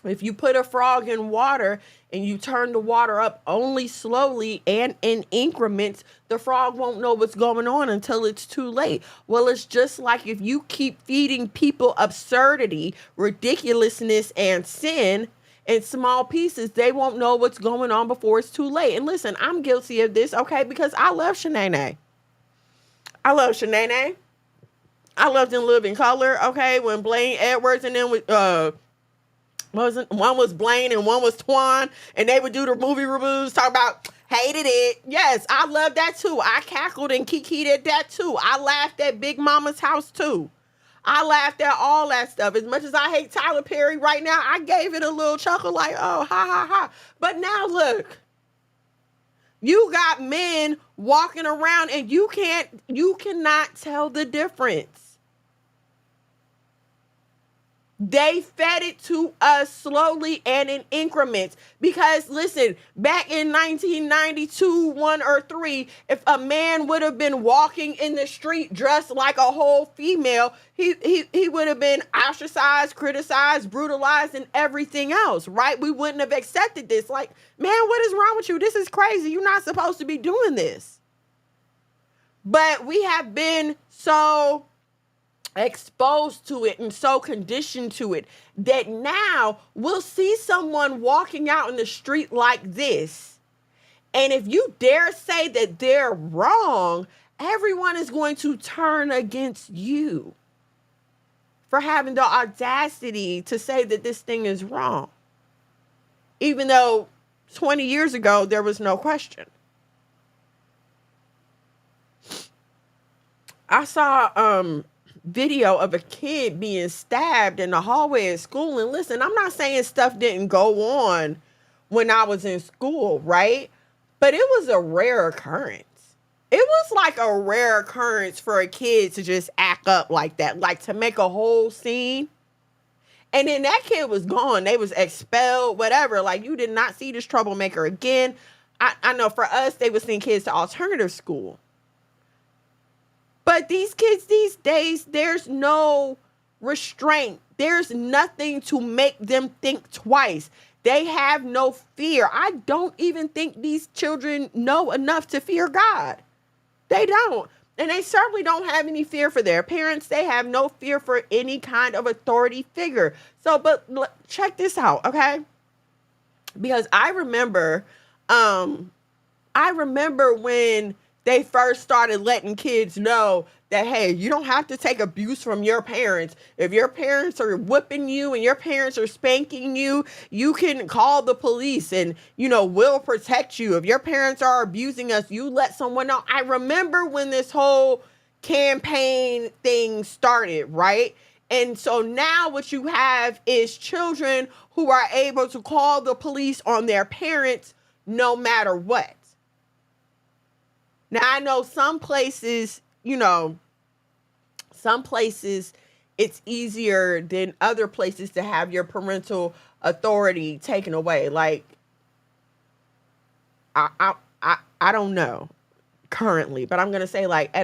If you put a frog in water and you turn the water up only slowly and in increments, the frog won't know what's going on until it's too late. Well, it's just like if you keep feeding people absurdity, ridiculousness, and sin in small pieces, they won't know what's going on before it's too late. And listen, I'm guilty of this, okay, because I love Shanae. I love Shanae. I loved In Living Color, okay, when Blaine Edwards and then with one was Blaine and one was Twan, and they would do the movie reviews, talk about hated it. Yes, I love that too. I cackled and kikied at that too. I laughed at Big Mama's House too. I laughed at all that stuff. As much as I hate Tyler Perry right now, I gave it a little chuckle like, oh, ha, ha, ha. But now look, you got men walking around and you cannot tell the difference. They fed it to us slowly and in increments. Because listen, back in 1992, 1 or 3, if a man would have been walking in the street dressed like a whole female, he would have been ostracized, criticized, brutalized, and everything else, right? We wouldn't have accepted this. Like, man, what is wrong with you? This is crazy. You're not supposed to be doing this. But we have been so exposed to it and so conditioned to it that now we'll see someone walking out in the street like this, and if you dare say that they're wrong, everyone is going to turn against you for having the audacity to say that this thing is wrong, even though 20 years ago there was no question. I saw video of a kid being stabbed in the hallway at school. And listen, I'm not saying stuff didn't go on when I was in school, right? But it was a rare occurrence. It was like a rare occurrence for a kid to just act up like that, like to make a whole scene. And then that kid was gone. They was expelled, whatever. Like, you did not see this troublemaker again. I know for us, they would send kids to alternative school. But these kids these days, there's no restraint. There's nothing to make them think twice. They have no fear. I don't even think these children know enough to fear God. They don't. And they certainly don't have any fear for their parents. They have no fear for any kind of authority figure. So, but check this out, okay? Because I remember when they first started letting kids know that, hey, you don't have to take abuse from your parents. If your parents are whipping you and your parents are spanking you, you can call the police and, we'll protect you. If your parents are abusing us, you let someone know. I remember when this whole campaign thing started, right? And so now what you have is children who are able to call the police on their parents no matter what. Now, I know some places it's easier than other places to have your parental authority taken away. Like, I don't know currently, but I'm going to say, like,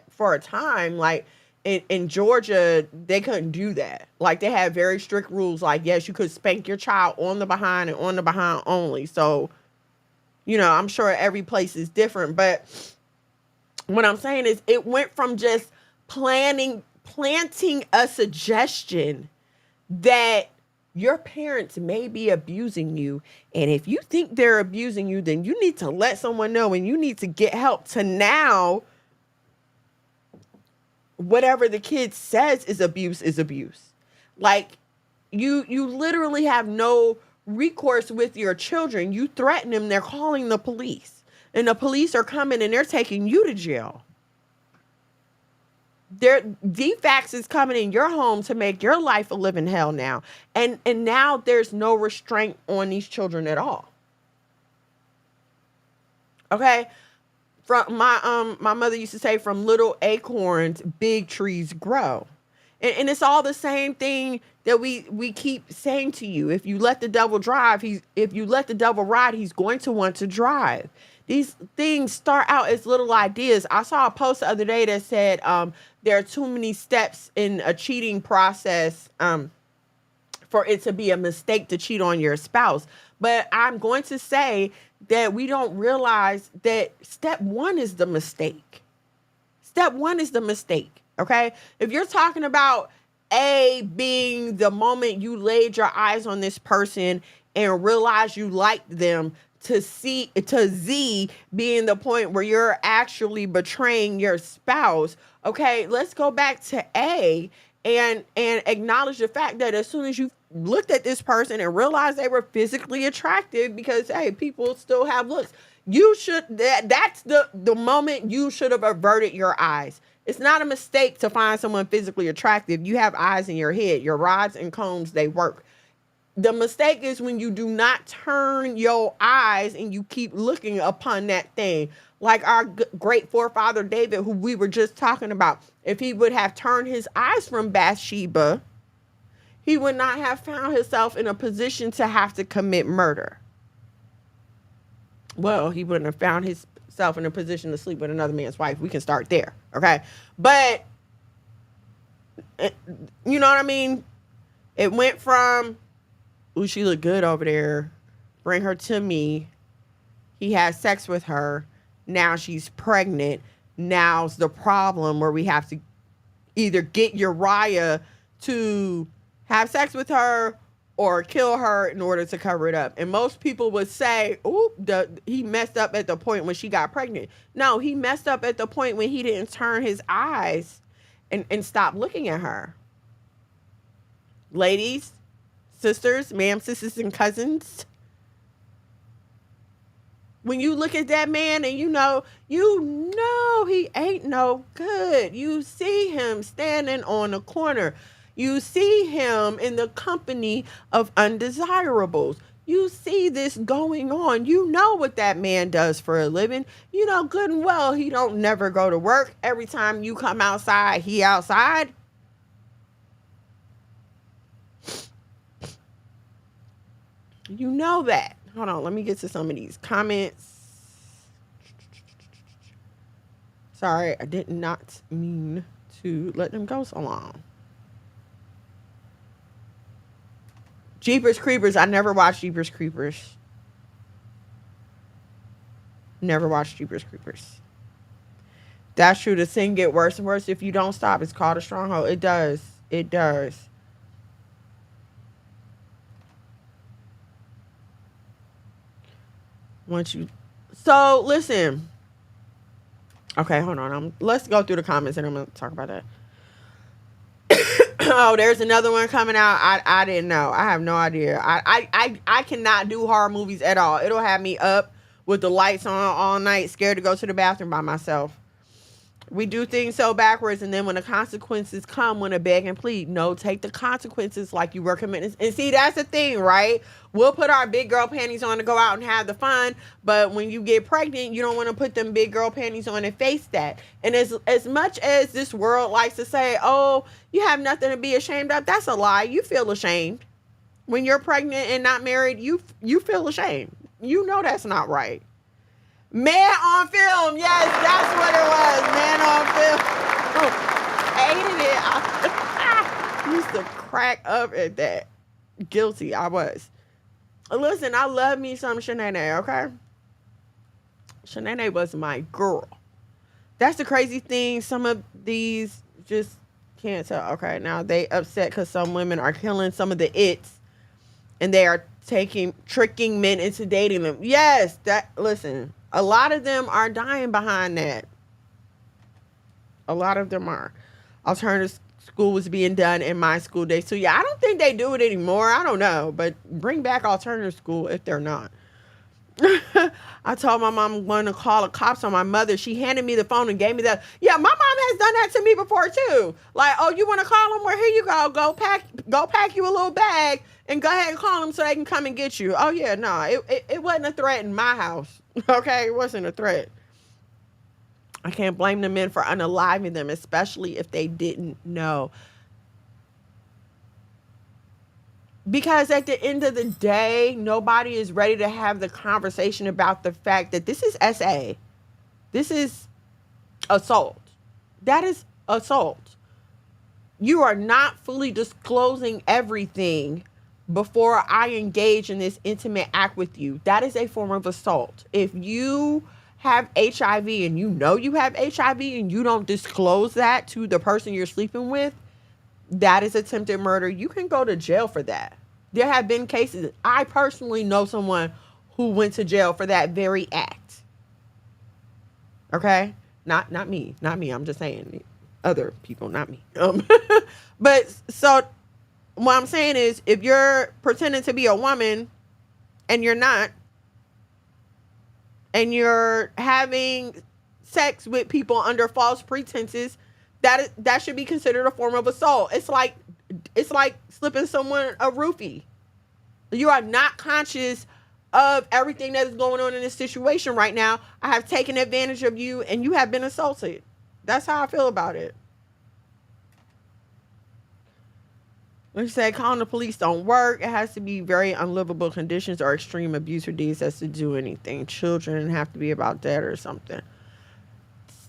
for a time, like in Georgia, they couldn't do that. Like, they had very strict rules. Like, yes, you could spank your child on the behind and on the behind only. So, I'm sure every place is different, but what I'm saying is it went from just planting a suggestion that your parents may be abusing you. And if you think they're abusing you, then you need to let someone know and you need to get help, to now whatever the kid says is abuse is abuse. Like, you literally have no recourse with your children. You threaten them, they're calling the police. And the police are coming and they're taking you to jail. Their defects is coming in your home to make your life a living hell now. And now there's no restraint on these children at all. Okay? From my mother used to say, from little acorns, big trees grow. And it's all the same thing that we keep saying to you. If you let the devil ride, he's going to want to drive. These things start out as little ideas. I saw a post the other day that said there are too many steps in a cheating process for it to be a mistake to cheat on your spouse. But I'm going to say that we don't realize that step one is the mistake. Step one is the mistake, okay? If you're talking about A being the moment you laid your eyes on this person and realized you liked them, to Z being the point where you're actually betraying your spouse. Okay, let's go back to A and acknowledge the fact that as soon as you looked at this person and realized they were physically attractive, because hey, people still have looks, that's the moment you should have averted your eyes. It's not a mistake to find someone physically attractive. You have eyes in your head. Your rods and cones, they work. The mistake is when you do not turn your eyes and you keep looking upon that thing. Like our great forefather David, who we were just talking about, if he would have turned his eyes from Bathsheba, he would not have found himself in a position to have to commit murder. Well, he wouldn't have found himself in a position to sleep with another man's wife. We can start there, okay? But, you know what I mean? It went from, ooh, she look good over there. Bring her to me. He had sex with her. Now she's pregnant. Now's the problem where we have to either get Uriah to have sex with her or kill her in order to cover it up. And most people would say, ooh, he messed up at the point when she got pregnant. No, he messed up at the point when he didn't turn his eyes and stop looking at her. Ladies, sisters, ma'am, sisters, and cousins, when you look at that man and you know he ain't no good. You see him standing on a corner. You see him in the company of undesirables. You see this going on. You know what that man does for a living. You know good and well he don't never go to work. Every time you come outside, he outside. You know that. Hold on, let me get to some of these comments. Sorry, I did not mean to let them go so long. Jeepers Creepers. I never watched Jeepers Creepers. Never watched Jeepers Creepers. That's true. The sin get worse and worse if you don't stop. It's called a stronghold. It does. It does. So listen. Okay, hold on. Let's go through the comments and I'm gonna talk about that. Oh, there's another one coming out. I didn't know. I have no idea. I cannot do horror movies at all. It'll have me up with the lights on all night, scared to go to the bathroom by myself. We do things so backwards, and then when the consequences come, when a beg and plead, no, take the consequences like you were committed. And see, that's the thing, right? We'll put our big girl panties on to go out and have the fun, but when you get pregnant, you don't want to put them big girl panties on and face that. And as much as this world likes to say, oh, you have nothing to be ashamed of, that's a lie. You feel ashamed. When you're pregnant and not married, you feel ashamed. You know that's not right. Man on Film. Yes, that's what it was. Man on Film. Oh, hated it. I used to crack up at that. Guilty, I was. Listen, I love me some Shanae, okay? Shanae was my girl. That's the crazy thing. Some of these just can't tell. Okay, now they upset because some women are killing some of the its. And they are tricking men into dating them. Yes, listen. A lot of them are dying behind that. A lot of them are. Alternative school was being done in my school day. So, yeah, I don't think they do it anymore. I don't know. But bring back alternative school if they're not. I told my mom I'm going to call the cops on my mother. She handed me the phone and gave me the. Yeah, my mom has done that to me before, too. Like, oh, you want to call them? Well, here you go. Go pack you a little bag and go ahead and call them so they can come and get you. Oh, yeah, no. It wasn't a threat in my house. Okay, it wasn't a threat. I can't blame the men for unaliving them, especially if they didn't know. Because at the end of the day, nobody is ready to have the conversation about the fact that this is SA. This is assault. That is assault. You are not fully disclosing everything before I engage in this intimate act with you. That is a form of assault. If you have HIV and you know you have HIV and you don't disclose that to the person you're sleeping with, that is attempted murder. You can go to jail for that. There have been cases. I personally know someone who went to jail for that very act. Okay? Not me. Not me. I'm just saying other people, not me. But so what I'm saying is, if you're pretending to be a woman and you're not, and you're having sex with people under false pretenses, that should be considered a form of assault. It's like slipping someone a roofie. You are not conscious of everything that is going on in this situation right now. I have taken advantage of you and you have been assaulted. That's how I feel about it. We say calling the police don't work. It has to be very unlivable conditions or extreme abuse or deeds as to do anything. Children have to be about that or something.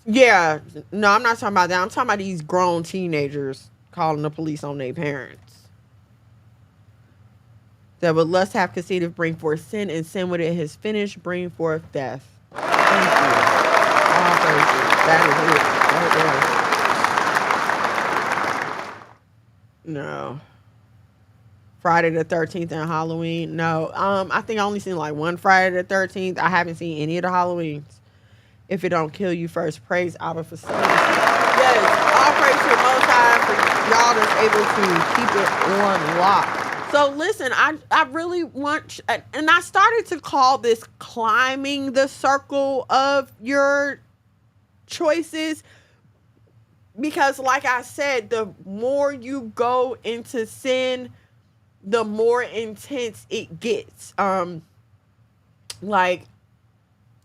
Yeah, no, I'm not talking about that. I'm talking about these grown teenagers calling the police on their parents. That would lust have conceived bring forth sin, and sin when it has finished bring forth death. Thank you. All praises. That is it. Right there. No. Friday the 13th and Halloween. No. I think I only seen like one Friday the 13th. I haven't seen any of the Halloweens. If it don't kill you first, praise out of facility. Yes, all praise to the Most High for y'all that's able to keep it on lock. So listen, I really want, and I started to call this climbing the circle of your choices, because like I said, the more you go into sin, the more intense it gets. Like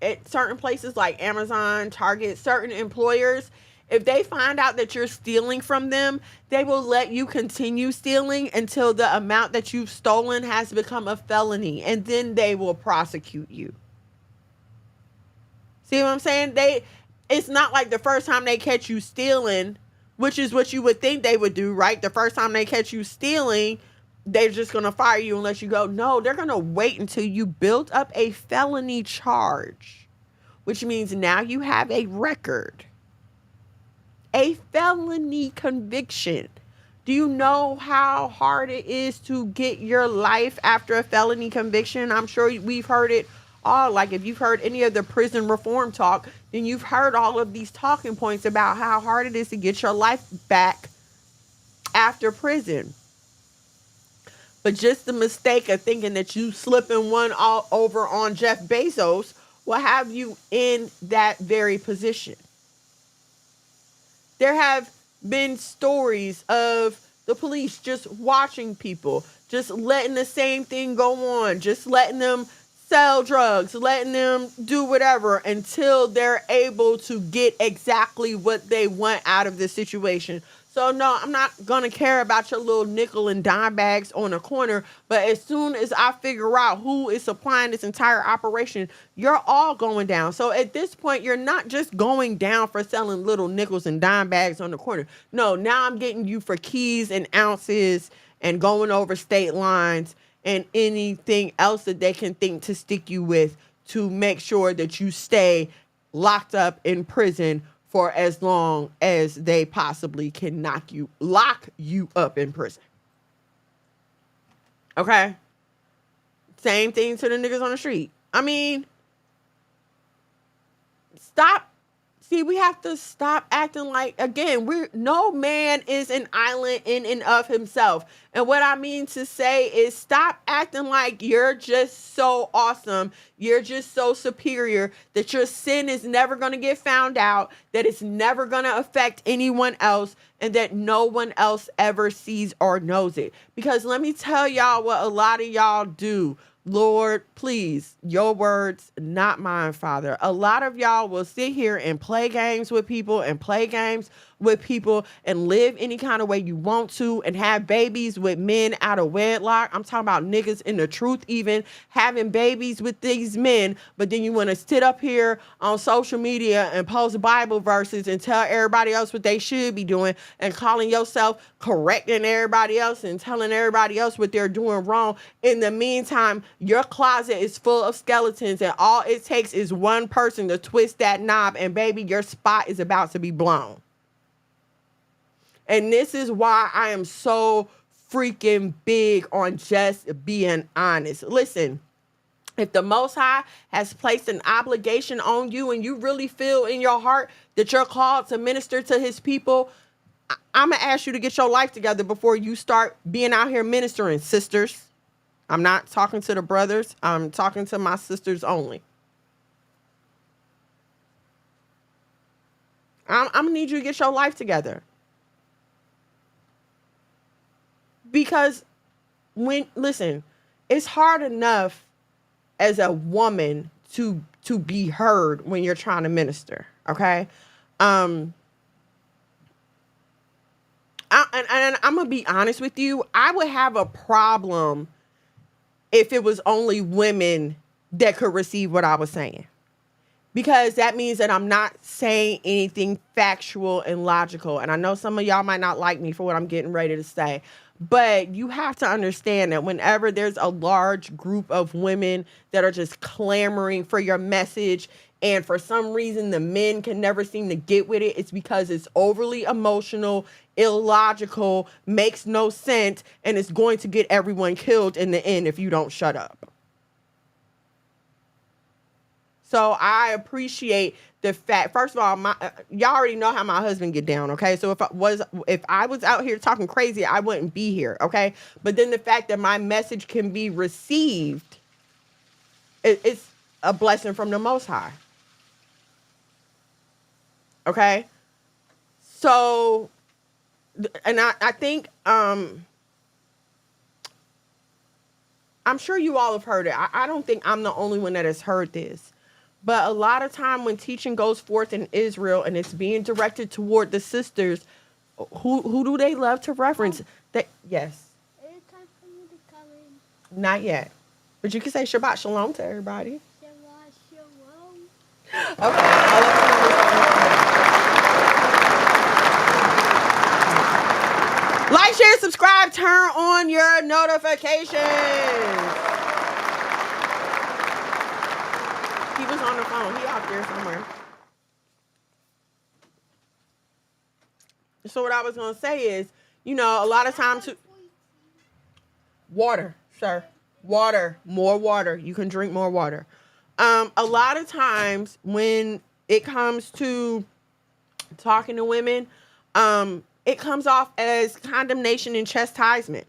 at certain places like Amazon, Target, certain employers, if they find out that you're stealing from them, they will let you continue stealing until the amount that you've stolen has become a felony, and then they will prosecute you. See what I'm saying? It's not like the first time they catch you stealing, which is what you would think they would do, right? The first time they catch you stealing, they're just going to fire you and let you go. No, they're going to wait until you build up a felony charge, which means now you have a record, a felony conviction. Do you know how hard it is to get your life after a felony conviction? I'm sure we've heard it all. Like if you've heard any of the prison reform talk, then you've heard all of these talking points about how hard it is to get your life back after prison. But just the mistake of thinking that you slipping one all over on Jeff Bezos will have you in that very position. There have been stories of the police just watching people, just letting the same thing go on, just letting them sell drugs, letting them do whatever until they're able to get exactly what they want out of the situation. So no, I'm not going to care about your little nickel and dime bags on the corner. But as soon as I figure out who is supplying this entire operation, you're all going down. So at this point, you're not just going down for selling little nickels and dime bags on the corner. No, now I'm getting you for keys and ounces and going over state lines and anything else that they can think to stick you with to make sure that you stay locked up in prison for as long as they possibly can lock you up in prison. Okay? Same thing to the niggas on the street. I mean, stop. See, we have to stop acting like, again, no man is an island in and of himself. And what I mean to say is stop acting like you're just so awesome, you're just so superior, that your sin is never going to get found out, that it's never going to affect anyone else, and that no one else ever sees or knows it. Because let me tell y'all what a lot of y'all do. Lord, please, your words, not mine, Father. A lot of y'all will sit here and play games with people and live any kind of way you want to and have babies with men out of wedlock. I'm talking about niggas in the truth, even having babies with these men. But then you want to sit up here on social media and post Bible verses and tell everybody else what they should be doing and calling yourself correcting everybody else and telling everybody else what they're doing wrong. In the meantime, your closet is full of skeletons and all it takes is one person to twist that knob and baby, your spot is about to be blown. And this is why I am so freaking big on just being honest. Listen, if the Most High has placed an obligation on you and you really feel in your heart that you're called to minister to his people, I'm going to ask you to get your life together before you start being out here ministering, sisters. I'm not talking to the brothers. I'm talking to my sisters only. I'm going to need you to get your life together. Because listen, it's hard enough as a woman to be heard when you're trying to I'm and I'm gonna be honest with you, I would have a problem if it was only women that could receive what I was saying. Because that means that I'm not saying anything factual and logical. And I know some of y'all might not like me for what I'm getting ready to say. But you have to understand that whenever there's a large group of women that are just clamoring for your message, and for some reason the men can never seem to get with it, it's because it's overly emotional, illogical, makes no sense, and it's going to get everyone killed in the end if you don't shut up. So I appreciate the fact, first of all, y'all already know how my husband get down, okay? So if I was out here talking crazy, I wouldn't be here, okay? But then the fact that my message can be received, it's a blessing from the Most High. Okay? So, and I think, I'm sure you all have heard it. I don't think I'm the only one that has heard this. But a lot of time when teaching goes forth in Israel and it's being directed toward the sisters, who do they love to reference? Yes. Is it time for me to come in? Not yet. But you can say Shabbat Shalom to everybody. Shabbat Shalom. Okay. I'll let you know when. Like, share, subscribe, turn on your notifications. He was on the phone. He out there somewhere. So what I was going to say is, a lot of times... Water, sir. Water. More water. You can drink more water. A lot of times when it comes to talking to women, it comes off as condemnation and chastisement.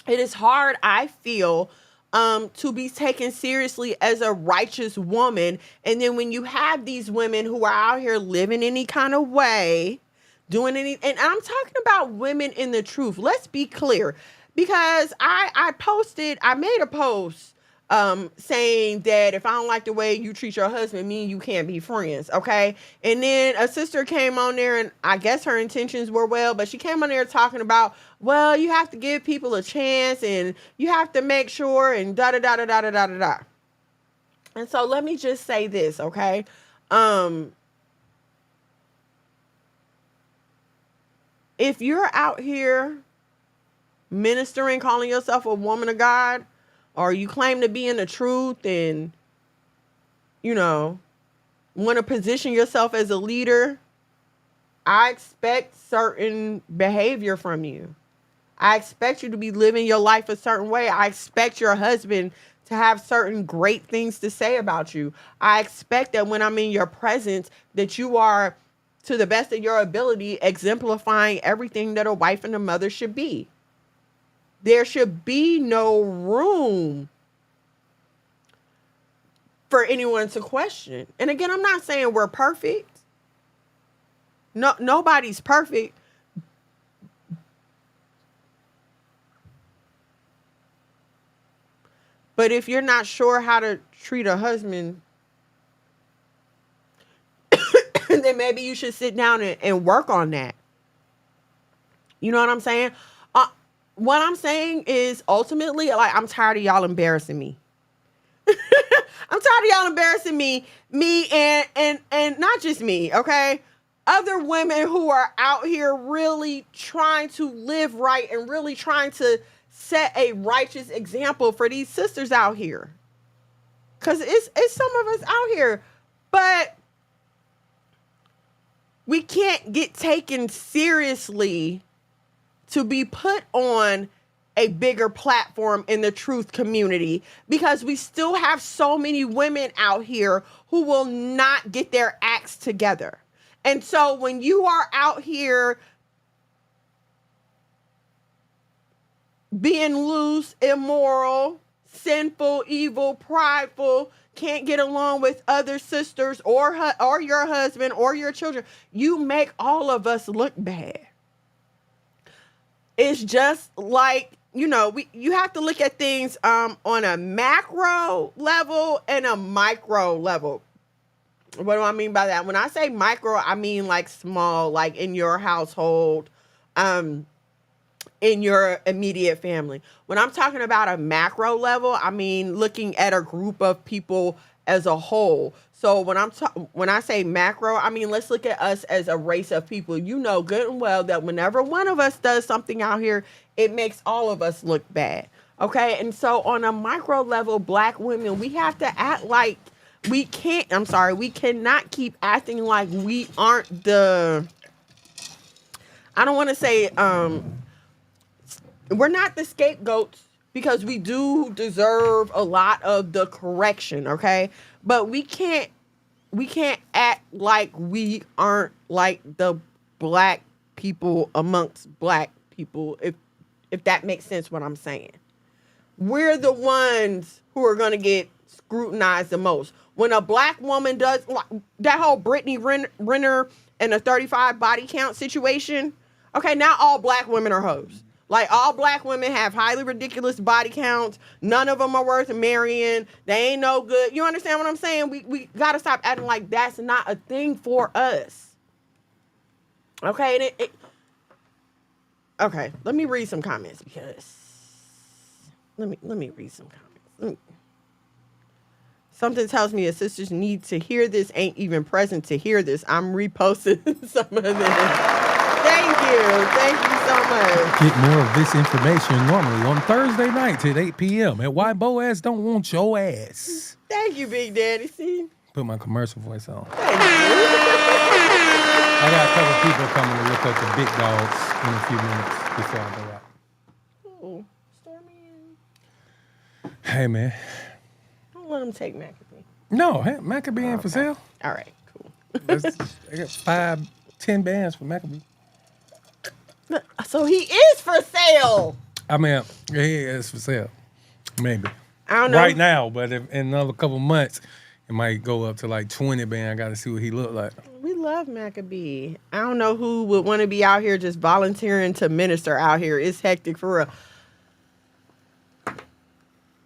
It is hard, I feel, to be taken seriously as a righteous woman. And then when you have these women who are out here living any kind of way, doing any, and I'm talking about women in the truth. Let's be clear, because I made a post saying that if I don't like the way you treat your husband, me and you can't be friends, okay? And then a sister came on there, and I guess her intentions were well, but she came on there talking about, well, you have to give people a chance, and you have to make sure, and da-da-da-da-da-da-da-da. And so let me just say this, okay? If you're out here ministering, calling yourself a woman of God, or you claim to be in the truth and, want to position yourself as a leader, I expect certain behavior from you. I expect you to be living your life a certain way. I expect your husband to have certain great things to say about you. I expect that when I'm in your presence, that you are, to the best of your ability, exemplifying everything that a wife and a mother should be. There should be no room for anyone to question. And again, I'm not saying we're perfect. No, nobody's perfect. But if you're not sure how to treat a husband, then maybe you should sit down and work on that. You know what I'm saying? What I'm saying is ultimately, like, I'm tired of y'all embarrassing me. I'm tired of y'all embarrassing me and not just me, okay? Other women who are out here really trying to live right and really trying to set a righteous example for these sisters out here. Because it's some of us out here, but we can't get taken seriously to be put on a bigger platform in the truth community, because we still have so many women out here who will not get their acts together. And so when you are out here being loose, immoral, sinful, evil, prideful, can't get along with other sisters or your husband or your children, you make all of us look bad. It's just like, you have to look at things on a macro level and a micro level. What do I mean by that? When I say micro, I mean like small, like in your household. in your immediate family. When I'm talking about a macro level, I mean looking at a group of people as a whole. So when I say macro, I mean let's look at us as a race of people. You know good and well that whenever one of us does something out here, it makes all of us look bad. Okay? And so on a micro level, black women, we have to act like we cannot keep acting like we aren't the, I don't want to say we're not the scapegoats, because we do deserve a lot of the correction, okay? But we can't act like we aren't like the black people amongst black people, if that makes sense what I'm saying. We're the ones who are going to get scrutinized the most. When a black woman does like that whole Brittany Renner and a 35 body count situation, okay, now all black women are hoes. Like, all black women have highly ridiculous body counts. None of them are worth marrying. They ain't no good. You understand what I'm saying? We got to stop acting like that's not a thing for us. Okay? And okay, let me read some comments because... Let me read some comments. Something tells me a sisters need to hear this, ain't even present to hear this. I'm reposting some of this. Thank you so much. Get more of this information normally on Thursday nights at 8 p.m. at Why Boaz Don't Want Your Ass. Thank you, Big Daddy. See? Put my commercial voice on. Thank you. I got a couple people coming to look up the big dogs in a few minutes before I go out. Oh, Stormy. Hey, man. Don't let them take Maccabee. No, hey, Maccabee ain't for sale. All right, cool. I got 5-10 bands for Maccabee. So he is for sale. I mean, he is for sale. Maybe. I don't know. Right now, but if, in another couple months, it might go up to like 20 band. I got to see what he look like. We love Maccabee. I don't know who would want to be out here just volunteering to minister out here. It's hectic for real.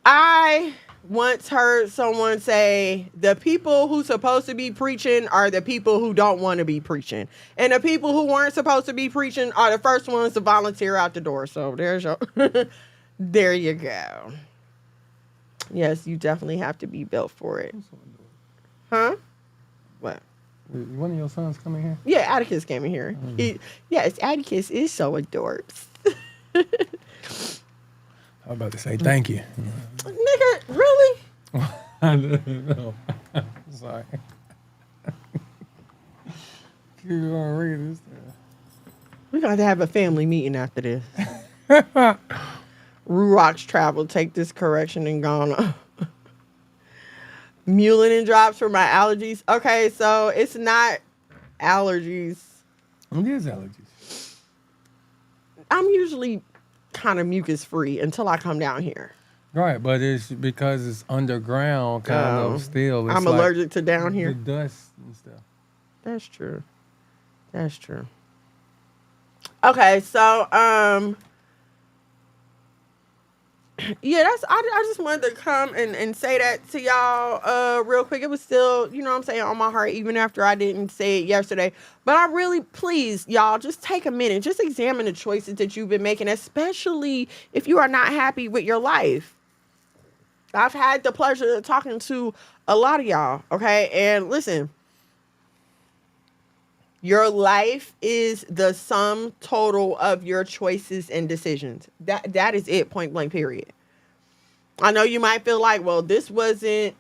I once heard someone say, the people who supposed to be preaching are the people who don't want to be preaching. And the people who weren't supposed to be preaching are the first ones to volunteer out the door. So there's your, there you go. Yes, you definitely have to be built for it. Huh? What? One of your sons coming here? Yeah, Atticus came in here. Yes, Atticus is so adorable. I was about to say thank you. Nigga, really? No. Sorry. You gonna read this? We're going to have a family meeting after this. Rurock's travel. Take this correction and gone on. Mullein drops for my allergies. Okay, so it's not allergies. It is allergies. I'm usually kind of mucus free until I come down here. Right, but it's because it's underground kind of still. It's I'm like allergic to down here. the dust and stuff. That's true. That's true. Okay, so yeah, I just wanted to come and say that to y'all real quick. It was still, you know what I'm saying, on my heart even after I didn't say it yesterday. But I really, please, y'all, just take a minute. Just examine the choices that you've been making, especially if you are not happy with your life. I've had the pleasure of talking to a lot of y'all, okay? And listen, your life is the sum total of your choices and decisions. That is it, point blank, period. I know you might feel like, well, this wasn't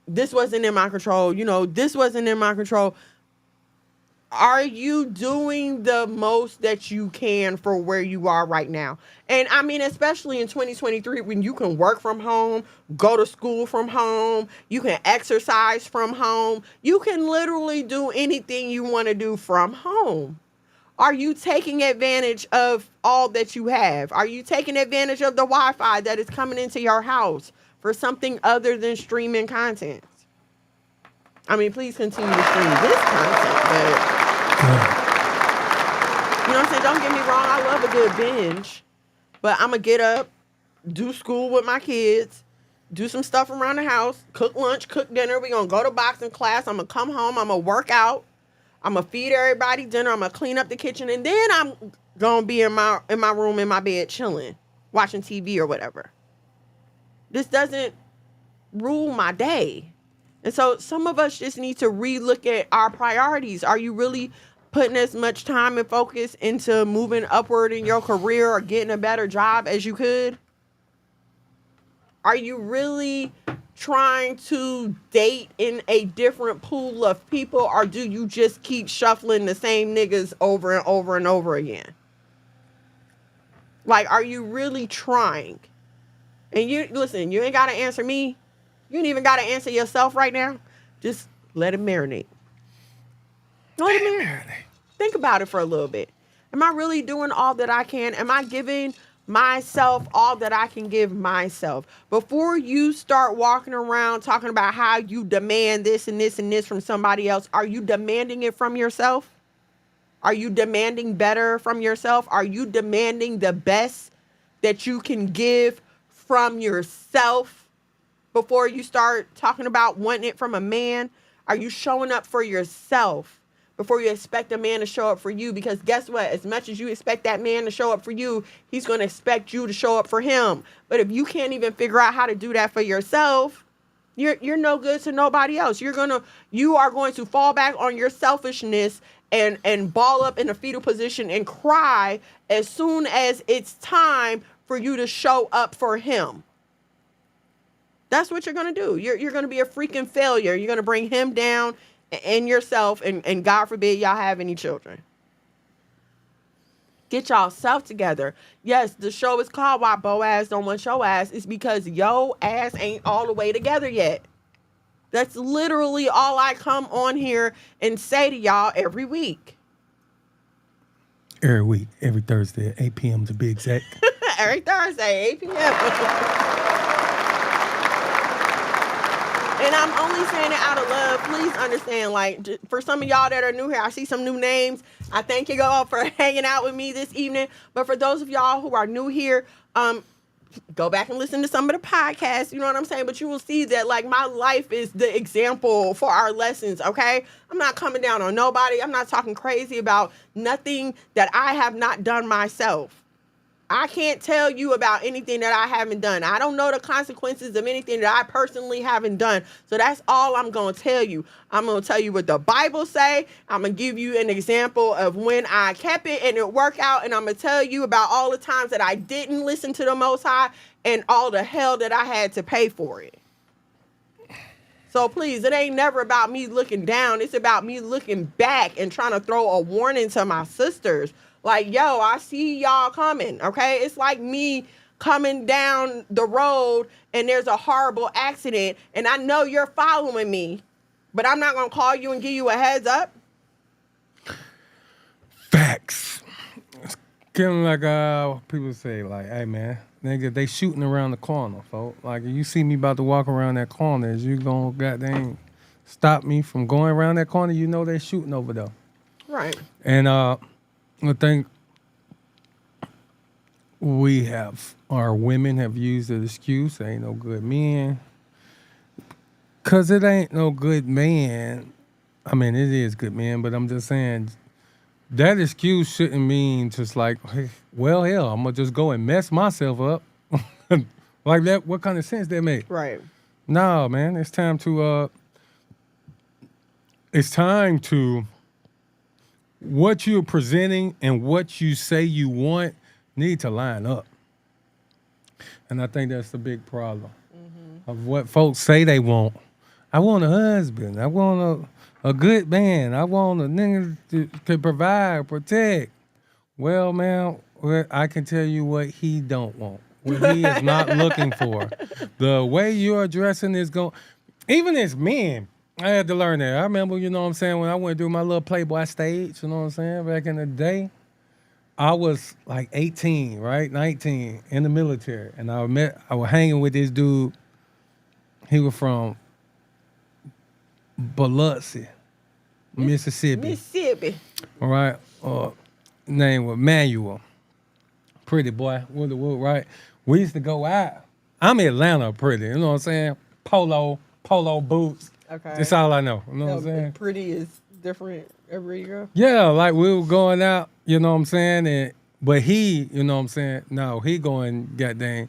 in my control. You know, this wasn't in my control. Are you doing the most that you can for where you are right now? And I mean, especially in 2023, when you can work from home, go to school from home, you can exercise from home, you can literally do anything you want to do from home. Are you taking advantage of all that you have? Are you taking advantage of the Wi-Fi that is coming into your house for something other than streaming content? I mean, please continue to stream this content, but you know what I'm saying? Don't get me wrong. I love a good binge, but I'm going to get up, do school with my kids, do some stuff around the house, cook lunch, cook dinner. We're going to go to boxing class. I'm going to come home. I'm going to work out. I'm going to feed everybody dinner. I'm going to clean up the kitchen. And then gonna be in my room, in my bed, chilling, watching TV or whatever. This doesn't rule my day. And so some of us just need to relook at our priorities. Are you really putting as much time and focus into moving upward in your career or getting a better job as you could? Are you really trying to date in a different pool of people, or do you just keep shuffling the same niggas over and over and over again? Like, are you really trying? And you listen, you ain't got to answer me. You ain't even got to answer yourself right now. Just let it marinate. Let it marinate. Think about it for a little bit. Am I really doing all that I can? Am I giving myself all that I can give myself? Before you start walking around talking about how you demand this and this and this from somebody else, are you demanding it from yourself? Are you demanding better from yourself? Are you demanding the best that you can give from yourself before you start talking about wanting it from a man? Are you showing up for yourself before you expect a man to show up for you? Because guess what? As much as you expect that man to show up for you, he's going to expect you to show up for him. But if you can't even figure out how to do that for yourself, you're no good to nobody else. You are going to fall back on your selfishness and ball up in a fetal position and cry as soon as it's time for you to show up for him. That's what you're going to do. You're going to be a freaking failure. You're going to bring him down and yourself, and God forbid y'all have any children. Get y'all self together. Yes, the show is called Why Boaz Don't Want Your Ass. It's because yo ass ain't all the way together yet. That's literally all I come on here and say to y'all every week. Every week, every Thursday at 8 p.m. to be exact. Every Thursday, 8 p.m. And I'm only saying it out of love. Please understand, like, for some of y'all that are new here, I see some new names. I thank you all for hanging out with me this evening. But for those of y'all who are new here, go back and listen to some of the podcasts. You know what I'm saying? But you will see that, like, my life is the example for our lessons, okay? I'm not coming down on nobody. I'm not talking crazy about nothing that I have not done myself. I can't tell you about anything that I haven't done. I don't know the consequences of anything that I personally haven't done. So that's all I'm going to tell you. I'm going to tell you what the Bible say. I'm going to give you an example of when I kept it and it worked out. And I'm going to tell you about all the times that I didn't listen to the Most High and all the hell that I had to pay for it. So please, it ain't never about me looking down. It's about me looking back and trying to throw a warning to my sisters. Like, yo, I see y'all coming, okay? It's like me coming down the road and there's a horrible accident and I know you're following me, but I'm not going to call you and give you a heads up. Facts. It's kind of like people say, like, hey, man, nigga, they shooting around the corner, folks. Like, if you see me about to walk around that corner, is you going to goddamn stop me from going around that corner? You know they shooting over there. Right. And I think our women have used the excuse, ain't no good men. Because it ain't no good man. I mean, it is good man, but I'm just saying that excuse shouldn't mean just like, hey, well, hell, I'm going to just go and mess myself up. Like that, what kind of sense that make? Right. No, man, it's time to what you're presenting and what you say you want need to line up. And I think that's the big problem of what folks say they want. I want a husband. I want a good man. I want a nigga to can provide, protect. Well, man, I can tell you what he don't want. What he is not looking for. The way you're addressing is going, even as men, I had to learn that. I remember, you know what I'm saying, when I went through my little Playboy stage, you know what I'm saying, back in the day, I was like 18, right, 19, in the military. And I was hanging with this dude. He was from Biloxi, Mississippi. All right. Name was Manuel. Pretty boy, right? We used to go out. I'm Atlanta pretty, you know what I'm saying? Polo boots. Okay. That's all I know. You know what I'm saying? Pretty is different everywhere you go. Yeah, like we were going out, you know what I'm saying? And But he, you know what I'm saying? No, he going goddamn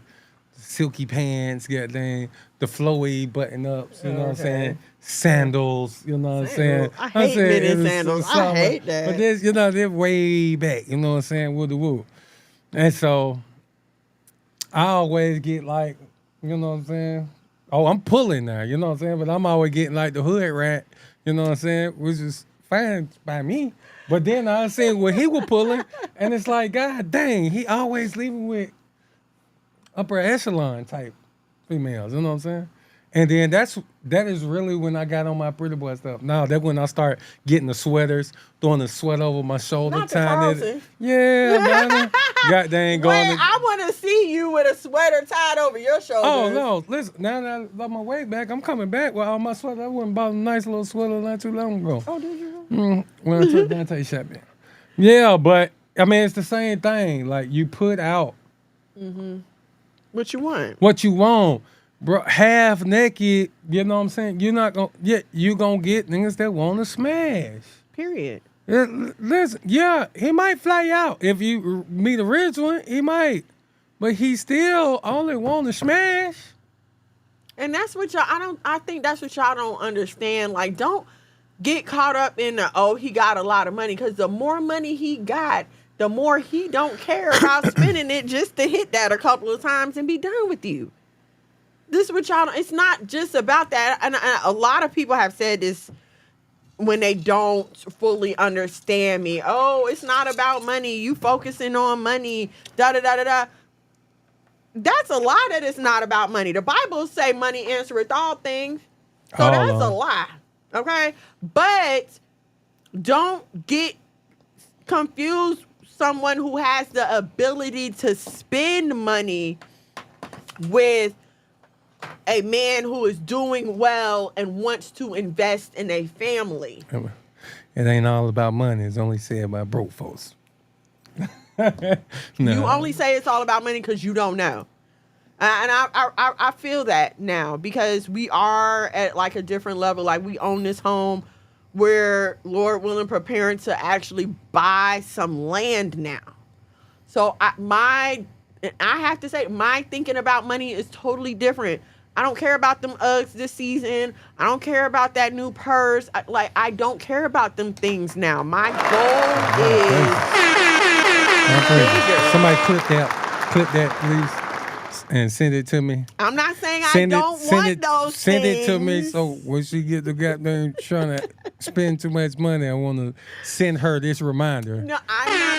silky pants, goddamn the flowy button ups, you know what I'm saying? Sandals, you know what I'm saying? I hate men in sandals. I hate that. But this, you know, they're way back, you know what I'm saying? Woo the woo. And so I always get like, you know what I'm saying? Oh, I'm pulling now, you know what I'm saying? But I'm always getting like the hood rat, you know what I'm saying? Which is fine by me. But then I see what he was pulling, and it's like, God dang, he always leaving with upper echelon type females, you know what I'm saying? And then that is really when I got on my pretty boy stuff. Now that when I start getting the sweaters, throwing the sweat over my shoulder, Not the tying Carlton. it. Yeah, man. God dang, going. Wait, I want to see you with a sweater tied over your shoulders. Oh no! Listen, now that I got my way back, I'm coming back with all my sweaters. I went and bought a nice little sweater not too long ago. Oh, did you? When I took Dante shopping. Yeah, but I mean it's the same thing. Like you put out What you want? what you want, bro. Half naked. You know what I'm saying? You're not gonna. Yeah, you gonna get niggas that want to smash. Period. Listen, yeah, he might fly out if you meet a rich one. He might, but he still only want to smash. And that's what I think that's what y'all don't understand. Like, don't get caught up in he got a lot of money, because the more money he got, the more he don't care about spending it just to hit that a couple of times and be done with you. This is what y'all, it's not just about that. And a lot of people have said this when they don't fully understand me. Oh, it's not about money. You focusing on money, da-da-da-da-da. That's a lie that it's not about money. The Bible say money answereth all things. So that's a lie. Okay? But don't get confused someone who has the ability to spend money with a man who is doing well and wants to invest in a family. It ain't all about money. It's only said by broke folks. No. You only say it's all about money because you don't know. And I feel that now, because we are at like a different level. Like, we own this home. We're, Lord willing, preparing to actually buy some land now. So I have to say, my thinking about money is totally different. I don't care about them Uggs this season. I don't care about that new purse. I don't care about them things now. My goal is bigger. Somebody clip that, please, and send it to me. I'm not saying I don't want those things. Send it to me, so when she get the goddamn trying to spend too much money, I want to send her this reminder. No, I'm not.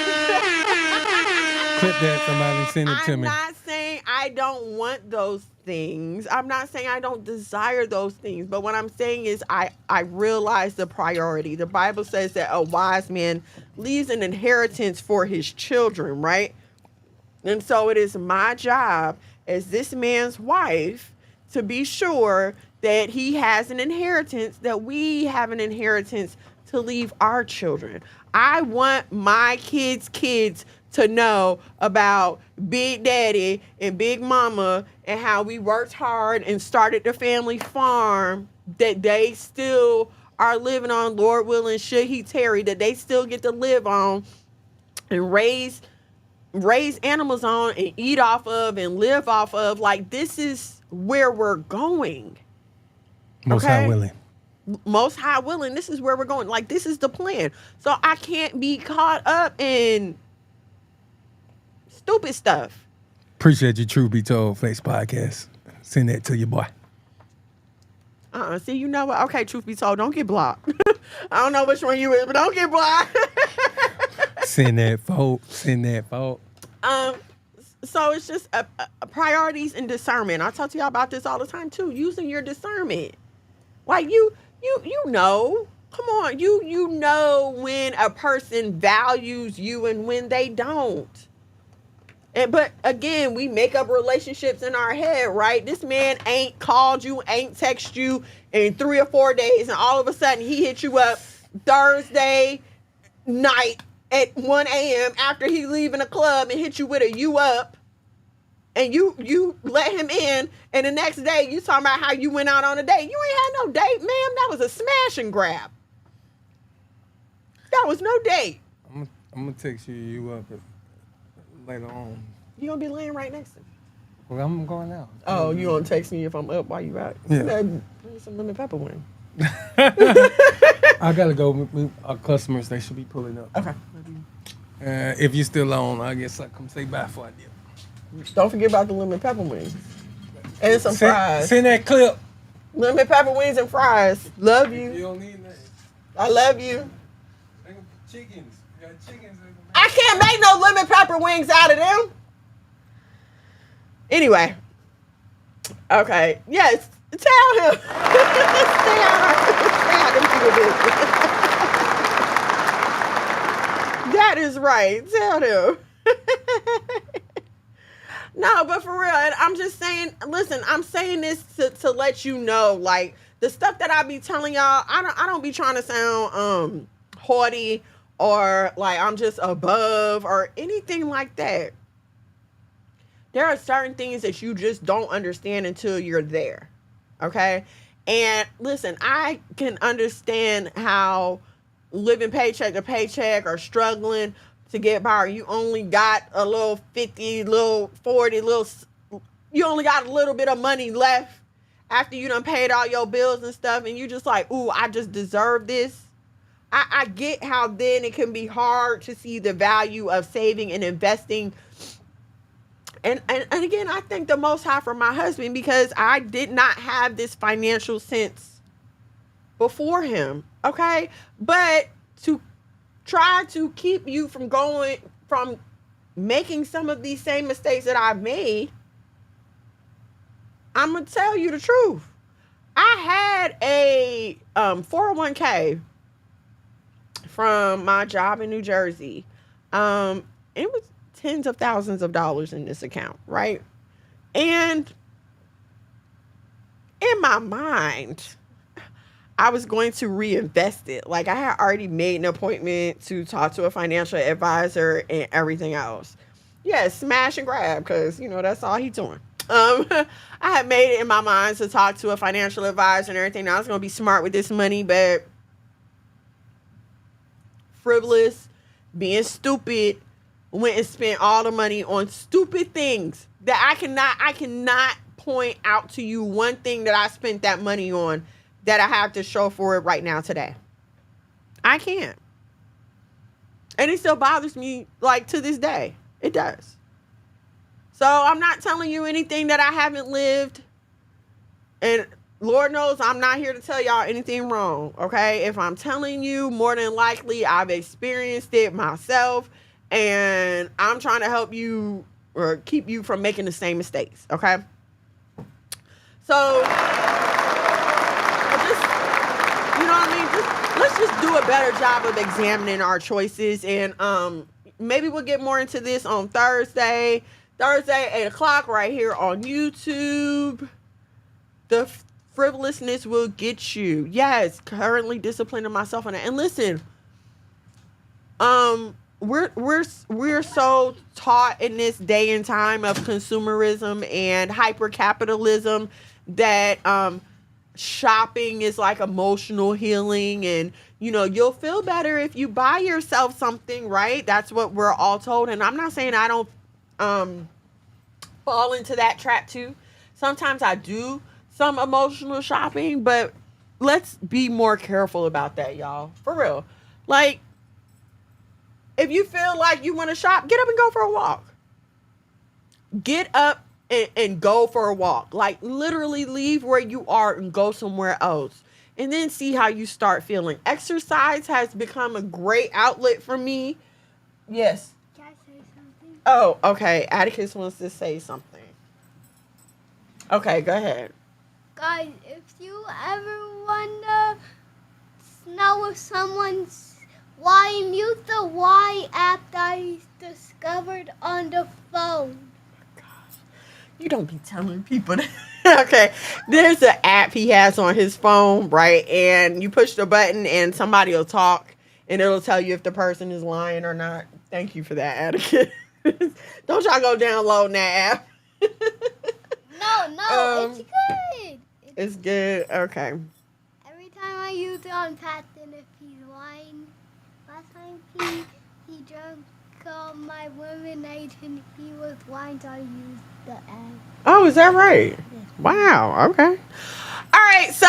Clip that, somebody send it to me. I'm not saying I don't want those things. I'm not saying I don't desire those things. But what I'm saying is I realize the priority. The Bible says that a wise man leaves an inheritance for his children, right? And so it is my job as this man's wife to be sure that he has an inheritance, that we have an inheritance to leave our children. I want my kids' to know about Big Daddy and Big Mama and how we worked hard and started the family farm that they still are living on, Lord willing, should he tarry, that they still get to live on and raise animals on and eat off of and live off of. Like, this is where we're going. Most High willing. Most High willing. This is where we're going. Like, this is the plan. So I can't be caught up in stupid stuff. Appreciate you, Truth Be Told Face Podcast. Send that to your boy. See, you know what? Okay, truth be told, don't get blocked. I don't know which one you is, but don't get blocked. Send that folk. So it's just priorities and discernment. I talk to y'all about this all the time too. Using your discernment, like you know. Come on, you know when a person values you and when they don't. But again, we make up relationships in our head, right? This man ain't called you, ain't text you in 3 or 4 days, and all of a sudden he hit you up Thursday night at 1 a.m. after he leaving a club and hit you with a "you up," and you let him in, and the next day you talking about how you went out on a date. You ain't had no date, ma'am. That was a smash and grab. That was no date. I'm gonna text you up later on. You gonna be laying right next to me. Well, I'm going out. Oh, you gonna text me if I'm up while you out? Yeah. Bring some lemon pepper wing. I gotta go. Our customers, they should be pulling up. Okay. If you're still on, I guess I'll come say bye for I dip. Don't forget about the lemon pepper wings. And some fries. Send that clip. Lemon pepper wings and fries. Love You you. don't need that. I love you. Chickens. You got chickens. I can't make no lemon pepper wings out of them. Anyway. Okay. Yes. Tell him. Stay out them people business. That is right. Tell them. No, but for real, and I'm just saying, listen, I'm saying this to let you know, like, the stuff that I be telling y'all, I don't be trying to sound haughty or like I'm just above or anything like that. There are certain things that you just don't understand until you're there. Okay? And listen, I can understand how living paycheck to paycheck or struggling to get by, or you only got a little 50, little 40, you only got a little bit of money left after you done paid all your bills and stuff, and you just like, ooh, I just deserve this. I get how then it can be hard to see the value of saving and investing. And again, I thank the Most High for my husband, because I did not have this financial sense before him, okay? But to try to keep you from making some of these same mistakes that I've made, I'm going to tell you the truth. I had a 401k from my job in New Jersey. It was tens of thousands of dollars in this account, right? And in my mind, I was going to reinvest it. Like, I had already made an appointment to talk to a financial advisor and everything else. Yeah, smash and grab, because, that's all he's doing. I had made it in my mind to talk to a financial advisor and everything. I was going to be smart with this money, but frivolous, being stupid, went and spent all the money on stupid things that I cannot point out to you one thing that I spent that money on that I have to show for it right now today. I can't. And it still bothers me, like, to this day. It does. So I'm not telling you anything that I haven't lived. And Lord knows I'm not here to tell y'all anything wrong, okay? If I'm telling you, more than likely I've experienced it myself. And I'm trying to help you or keep you from making the same mistakes, okay? So, let's just do a better job of examining our choices. And maybe we'll get more into this on Thursday, 8 o'clock, right here on YouTube. The frivolousness will get you. Yes, currently disciplining myself on it. And listen, we're so taught in this day and time of consumerism and hyper capitalism that shopping is like emotional healing, and you'll feel better if you buy yourself something, right? That's what we're all told. And I'm not saying I don't fall into that trap too. Sometimes I do some emotional shopping, but let's be more careful about that, y'all. For real. Like, if you feel like you want to shop, get up and go for a walk. Get up and go for a walk. Like, literally leave where you are and go somewhere else. And then see how you start feeling. Exercise has become a great outlet for me. Yes. Can I say something? Oh, okay. Atticus wants to say something. Okay, go ahead. Guys, if you ever want to know if someone's lying, use the Y app that I discovered on the phone. You don't be telling people that. Okay. There's an app he has on his phone, right? And you push the button and somebody will talk and it'll tell you if the person is lying or not. Thank you for that, Atticus. Don't y'all go downloading that app. No, it's good. It's good. Okay. Every time I use it on Paxton, if he's lying, last time he drank called my lemonade and he was lying, so I used the app. Oh, is that right? Wow. Okay. All right. So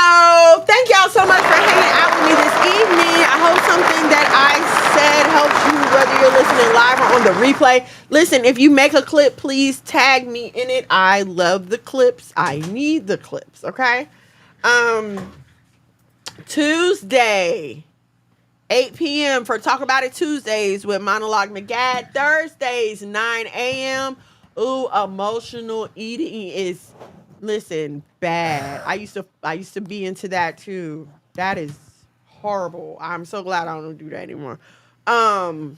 thank y'all so much for hanging out with me this evening. I hope something that I said helps you, whether you're listening live or on the replay. Listen, if you make a clip, please tag me in it. I love the clips. I need the clips. Okay. Tuesday, 8 p.m. for Talk About It Tuesdays with Monologue MAGAD. Thursdays, 9 a.m. Ooh, emotional eating is, listen, bad. I used to be into that too. That is horrible. I'm so glad I don't do that anymore. What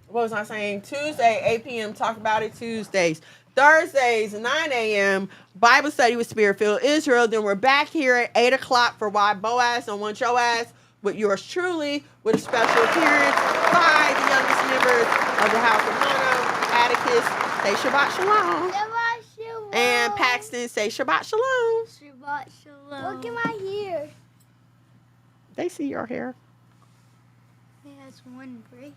was I saying? Tuesday, 8 p.m. Talk About It Tuesdays. Thursdays, 9 a.m. Bible study with Spirit-filled Israel. Then we're back here at 8 o'clock for Why Boaz Don't Want Your Ass with yours truly, with a special appearance by the youngest members of the House of Mono, Atticus, say Shabbat Shalom. Shabbat shalom. And Paxton, say Shabbat Shalom. Shabbat shalom. Look at my hair. They see your hair. It has one break.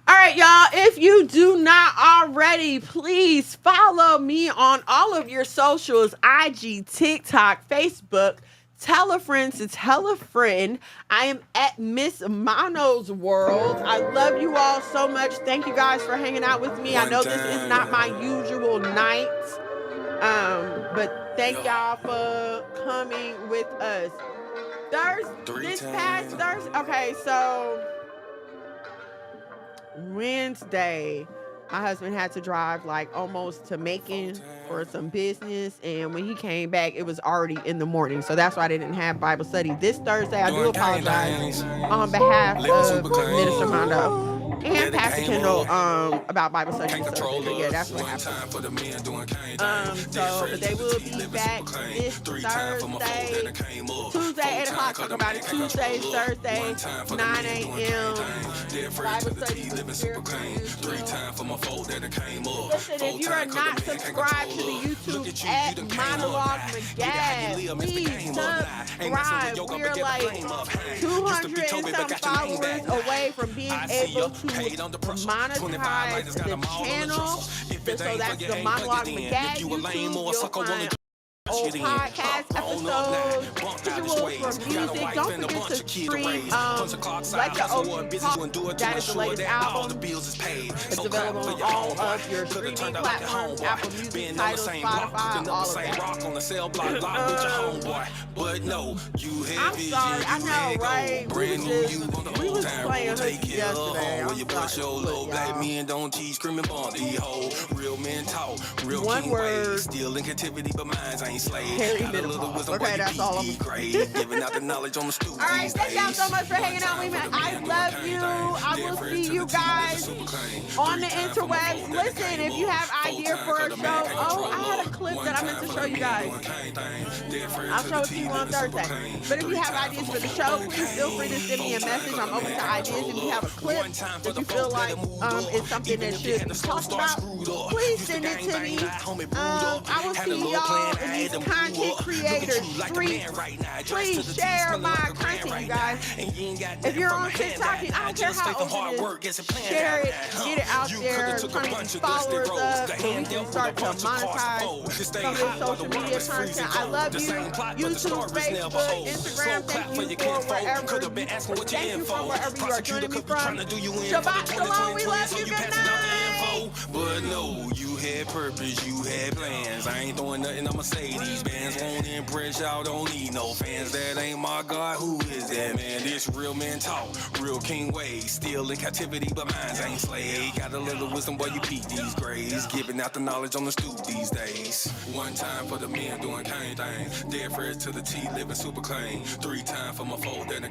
All right, y'all. If you do not already, please follow me on all of your socials, IG, TikTok, Facebook. Tell a friend to tell a friend. I am at Miss Mono's World. I love you all so much. Thank you guys for hanging out with me. I know this is not my usual night, but thank y'all for coming with us. This past Thursday. Okay, so Wednesday, my husband had to drive like almost to Macon for some business, and when he came back, it was already in the morning. So that's why they didn't have Bible study this Thursday. I do apologize on behalf of Minister Mondo and Pastor Kendall about Bible study this Thursday. But yeah, that's what happened. But they will be back this Thursday, Tuesday, 8 o'clock. Talk about it Tuesday, Thursday, 9 a.m. Bible study with Listen, if you are not subscribed to the YouTube at Monologue MAGAD, please subscribe. We're like 200 and some followers away from being able to monetize the channel. So that's the Monologue MAGAD YouTube. You'll find old podcast episodes, visuals from music. Don't forget to stream Let the Ocean Talk. That is the latest album. It's available on all of your streaming platforms, Apple Music, Tidal, Spotify, all of that. I'm sorry, I know, right? We was playing hooky yesterday. I'm sorry. One word. Still in captivity, but minds ain't slaves. Harry Menopause. Okay, that's all I'm giving out the knowledge on the stoop. All right, thank y'all so much for hanging out with me. I love you. I will see you guys on the interwebs. Listen, if you have idea for a show, I had a clip that I meant to show you guys. I'll show it to you on Thursday. But if you have ideas for the show, please feel free to send me a message. I'm open to ideas. If you have a clip that you feel like is something that should be talked about, please send it to me. I will see y'all in these content creators streets. Please share my content, you guys. If you're on TikTok, I don't care how old it is, share it, get it out there, turn these followers up so we can start to monetize some of this social media content. I love you. YouTube, Facebook, Instagram, thank you for wherever you are joining me from. Shabbat Shalom, we love you, good night. But no, you had purpose, you had plans. I ain't throwing nothing, I'ma say these bands won't impress y'all, don't need no fans. That ain't my God, who is that, man? This real man talk, real king ways. Still in captivity, but minds ain't slave. Got a little wisdom, boy, you peep these grays. Giving out the knowledge on the stoop these days. One time for the men doing kind things. Dead fresh to the T, living super clean. 3 times for my fold, then